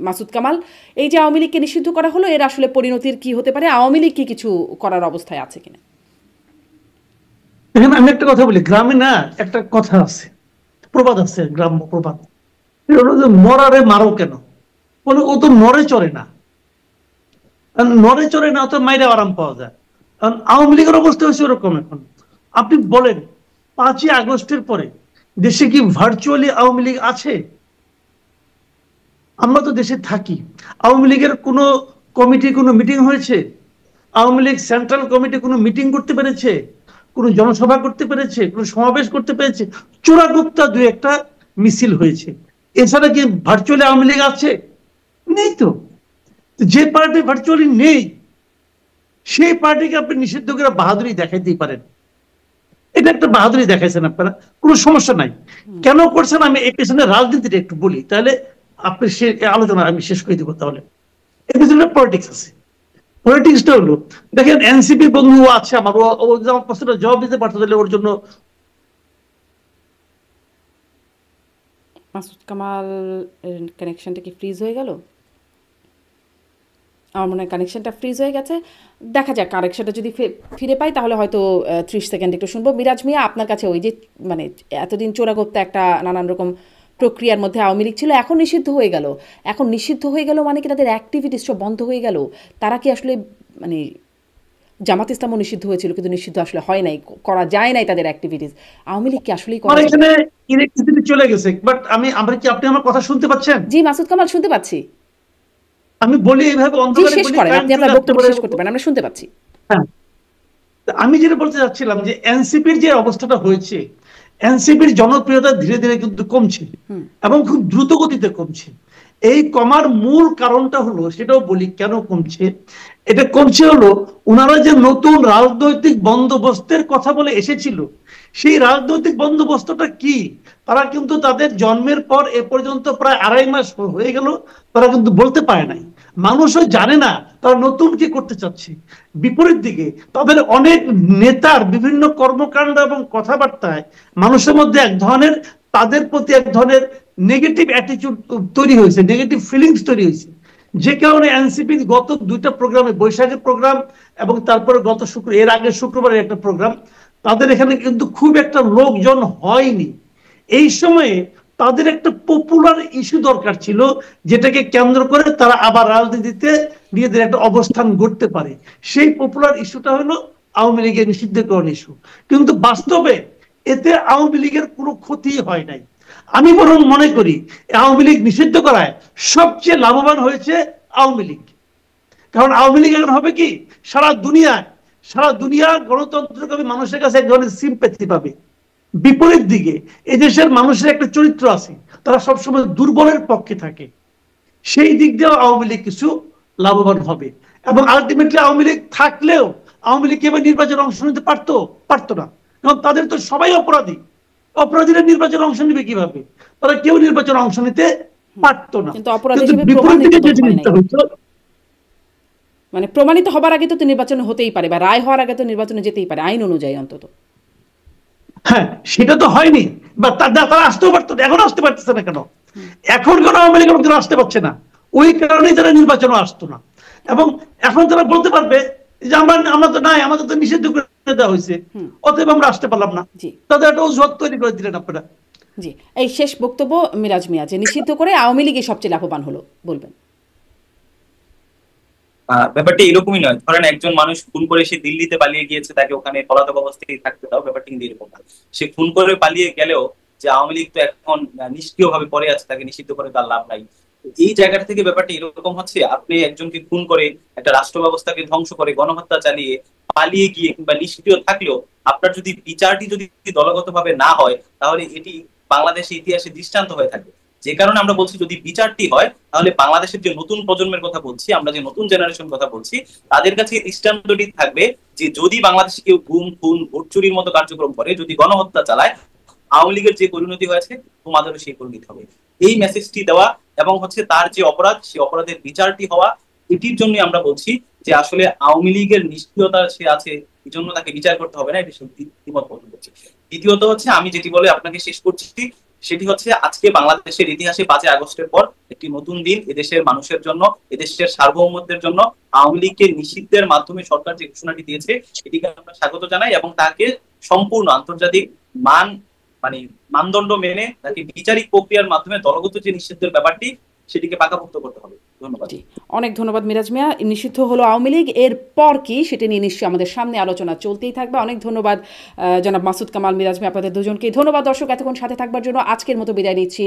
মাসুদ কামাল, এই যে আওয়ামী লীগকে নিষিদ্ধ করা হলো, এর আসলে পরিণতির কি হতে পারে? আওয়ামী লীগ কি কিছু করার অবস্থায় আছে কিনা? এখানে আমি একটা কথা বলি, গ্রামে না একটা কথা আছে, প্রবাদ আছে, গ্রাম্য প্রবাদ, মরারে মারো কেন, বলে ও তো নরে চড়ে না, নরে চড়ে না তো মাইরে আরাম পাওয়া যায়। কারণ আওয়ামী লীগের অবস্থা হচ্ছে ওরকম। এখন আপনি বলেন ৫ই আগস্টের পরে দেশে কি ভার্চুয়ালি আওয়ামী লীগ আছে? আমরা তো দেশে থাকি। আওয়ামী লীগের কোনো কমিটি কোনো মিটিং হয়েছে? আওয়ামী লীগ সেন্ট্রাল কমিটি কোনো মিটিং করতে পেরেছে? কোনো জনসভা করতে পেরেছে? কোনো সমাবেশ করতে পেরেছে? চোরাগুপ্তা দু একটা মিছিল হয়েছে। এছাড়া কি ভার্চুয়ালি আওয়ামী লীগ আছে? নেই তো। যে পার্টি ভার্চুয়ালি নেই সেই পার্টিকে আপনি নিষিদ্ধ করে বাহাদুরি দেখাইতেই পারেন। এটা একটা বাহাদুরি দেখাইছেন আপনারা, কোনো সমস্যা নাই। কেন করছেন আমি এই পেছনে রাজনীতিটা একটু বলি, তাহলে আপনি সে আলোচনা আমি শেষ করে দিব। তাহলে এর পিছনে পলিটিক্স আছে। পলিটিক্সটা হলো, দেখেন এনসিপি বন্ধু আছে আমার, ও যদি আমার প্রশ্নটা জবাব দিতে পারতো তাহলে ওর জন্য। মাসুদ কামাল কানেকশনটা কি ফ্রিজ হয়ে গেল? আমার মনে হয় কানেকশনটা ফ্রিজ হয়ে গেছে। দেখা যাক, কানেকশনটা যদি ফিরে পাই তাহলে হয়তো 30 সেকেন্ড একটু শুনবো। মিরাজ মিয়া, আপনার কাছে ওই যে মানে এতদিন চোরাগোপ্তা একটা নানান রকম প্রক্রিয়ার মধ্যে আওয়ামী লীগ ছিল, এখন নিষিদ্ধ হয়ে গেল। এখন নিষিদ্ধ হয়ে গেল মানে কি তাদের অ্যাক্টিভিটিস সব বন্ধ হয়ে গেল? তারা কি আসলে মানে জামাত ইসলামও নিষিদ্ধ হয়েছিল কিন্তু নিষিদ্ধ আসলে হয় নাই, করা যায় নাই তাদের অ্যাক্টিভিটিস, আওয়ামী লীগ কি আসলেই করা যায়? এখানে ইলেকট্রিসিটি চলে গেছে, বাট আমরা কি, আপনি আমার কথা শুনতে পাচ্ছেন? জি মাসুদ কামাল, শুনতে পাচ্ছি। আমি বলি এইভাবে জি, অন্ধকারে শেষ বলি, করেন, আপনি আপনার বক্তব্য শেষ করতে পারেন, আমরা শুনতে পাচ্ছি। হ্যাঁ, আমি যেটা বলতে চাচ্ছিলাম যে এনসিপির যে অবস্থাটা হয়েছে, এনসিপির জনপ্রিয়তা ধীরে ধীরে কিন্তু কমছে এবং খুব দ্রুত গতিতে কমছে। এই কমার মূল কারণটা হলো, সেটাও বলি কেন কমছে। এটা কমছে হলো, ওনারা যে নতুন রাজনৈতিক বন্দোবস্তের কথা বলে এসেছিল, সেই রাজনৈতিক বন্দোবস্তটা কি তারা কিন্তু তাদের জন্মের পর এ পর্যন্ত প্রায় 2.5 মাস হয়ে গেল, তারা কিন্তু বলতে পারে নাই। মানুষও জানে না তারা নতুন কি করতে চাচ্ছে। বিপরীত দিকে তাদের অনেক নেতার বিভিন্ন কর্মকাণ্ড এবং কথাবার্তায় মানুষের মধ্যে এক ধরনের, তাদের প্রতি এক ধরনের নেগেটিভ অ্যাটিটিউড তৈরি হয়েছে, নেগেটিভ ফিলিংস তৈরি হয়েছে। যে কারণে এনসিপি গত 2টা প্রোগ্রামে, বৈশাখের প্রোগ্রাম এবং তারপরে গত এর আগে শুক্রবারের একটা প্রোগ্রাম, তাদের এখানে কিন্তু খুব একটা লোকজন হয়নি। এই সময়ে তাদের একটা পপুলার ইস্যু দরকার ছিল, যেটাকে কেন্দ্র করে তারা আবার রাজনীতিতে নিজেদের একটা অবস্থান গড়তে পারে। সেই পপুলার ইস্যুটা হলো আওয়ামী লীগের নিষিদ্ধকরণ ইস্যু। কিন্তু বাস্তবে এতে আওয়ামী লীগের কোনো ক্ষতি হয় নাই। আমি বরং মনে করি আওয়ামী লীগ নিষিদ্ধ করায় সবচেয়ে লাভবান হয়েছে আওয়ামী লীগ। কারণ আওয়ামী লীগ এখন হবে কি, সারা দুনিয়ার গণতন্ত্রকামী মানুষের কাছে এক ধরনের সিম্প্যাথি পাবে। বিপরীত দিকে এদেশের মানুষের একটা চরিত্র আছে, তারা সবসময় দুর্বলের পক্ষে থাকে। সেই দিক দিয়েও আওয়ামী লীগ কিছু লাভবান হবে। এবং আলটিমেটলি আওয়ামী লীগ থাকলেও আওয়ামী লীগ এবার নির্বাচনে অংশ নিতে পারতো না, কারণ তাদের তো সবাই অপরাধী। অপরাধীরা নির্বাচনে অংশ নিবে কিভাবে? তারা কেউ নির্বাচনে অংশ নিতে পারতো না। কিন্তু বিপরীত দিকে যে জিনিসটা হচ্ছে, মানে প্রমাণিত হবার আগে তো নির্বাচন হতেই পারে, বা রায় হওয়ার আগে তো নির্বাচনে যেতেই পারে আইন অনুযায়ী অন্তত। হ্যাঁ, সেটা তো হয়নি, বা তারা আসতেও পারতো, এখন আসতে পারতেছে না কেন? এখন কেন আওয়ামী লীগের লোকজন আসতে পারছে না? ওই কারণেই তারা নির্বাচনও আসতো না। এবং এখন তারা বলতে পারবে যে আমরা তো নাই, আমাদের তো নিষিদ্ধ করে দেওয়া হয়েছে, অতএব আমরা আসতে পারলাম না। তাদের একটা অজুহাত তৈরি করে দিলেন আপনারা। জি, এই শেষ বক্তব্য মিরাজ মিয়া, যে নিষিদ্ধ করে আওয়ামী লীগই সবচেয়ে লাভবান হলো, বলবেন? ব্যাপারটা এরকমই নয়। ধরেন একজন মানুষ খুন করে সে দিল্লিতে পালিয়ে গিয়েছে, তাকে ওখানে পলাতক অবস্থায় থাকতে দাও, ব্যাপারটা কিন্তু এরকম না। সে খুন করে পালিয়ে গেলেও যে আওয়ামী লীগ তো এখন নিষ্ক্রিয় ভাবে পড়ে আছে, তাকে নিষিদ্ধ করে তার লাভ নাই। এই জায়গাটা থেকে ব্যাপারটা এরকম হচ্ছে, আপনি একজনকে খুন করে, একটা রাষ্ট্র ব্যবস্থাকে ধ্বংস করে, গণহত্যা চালিয়ে পালিয়ে গিয়ে কিংবা নিষ্ক্রিয় থাকলেও আপনার যদি বিচারটি যদি দলগতভাবে না হয়, তাহলে এটি বাংলাদেশের ইতিহাসে দৃষ্টান্ত হয়ে থাকবে। যে কারণে আমরা বলছি যদি বিচারটি হয়, তাহলে বাংলাদেশের যে নতুন প্রজন্মের কথা বলছি, আমরা যে নতুন জেনারেশন কথা বলছি, তাদের কাছে দৃষ্টান্তটি থাকবে যে যদি বাংলাদেশে কেউ গুম, খুন, ভোট চুরির মতো কার্যক্রম করে, যদি গণহত্যা চালায়, আওয়ামী লীগের যে পরিণতি হয়েছে তোমাদেরও সেই পরিণতি হবে। এই মেসেজটি দেওয়া এবং তার যে অপরাধ, সেই অপরাধের বিচারটি হওয়া, এটির জন্য আমরা বলছি যে আসলে আওয়ামী লীগের নিষ্ক্রিয়তা সে আছে, এই জন্য তাকে বিচার করতে হবে না, এটি দ্বিমত পোষণ করছি। দ্বিতীয়ত আমি যেটি বলে আপনাকে শেষ করছি, সেটি আজকে বাংলাদেশের ইতিহাসে 5 আগস্টের পর একটি নতুন দিন। এদেশের মানুষের জন্য, এদেশের সার্বভৌমত্বের জন্য আওয়ামী লীগকে নিষিদ্ধের মাধ্যমে সরকার যে ঘোষণাটি দিয়েছে, এটিকে আমরা স্বাগত জানাই এবং তাকে সম্পূর্ণ আন্তর্জাতিক মানদণ্ড মেনে তাকে বিচারিক প্রক্রিয়ার মাধ্যমে দলগত যে নিষিদ্ধের ব্যাপারটি, সেটিকে পাকাপোক্ত করতে হবে। ধন্যবাদ। অনেক ধন্যবাদ মিরাজ মিয়া। নিষিদ্ধ হলো আওয়ামী লীগ, এর পর কি সেটি নিয়ে নিশ্চয়ই আমাদের সামনে আলোচনা চলতেই থাকবে। অনেক ধন্যবাদ জনাব মাসুদ কামাল, মিরাজ মিয়া, আপনাদের দুজনকেই ধন্যবাদ। দর্শক, এতক্ষণ সাথে থাকবার জন্য আজকের মতো বিদায় নিচ্ছি।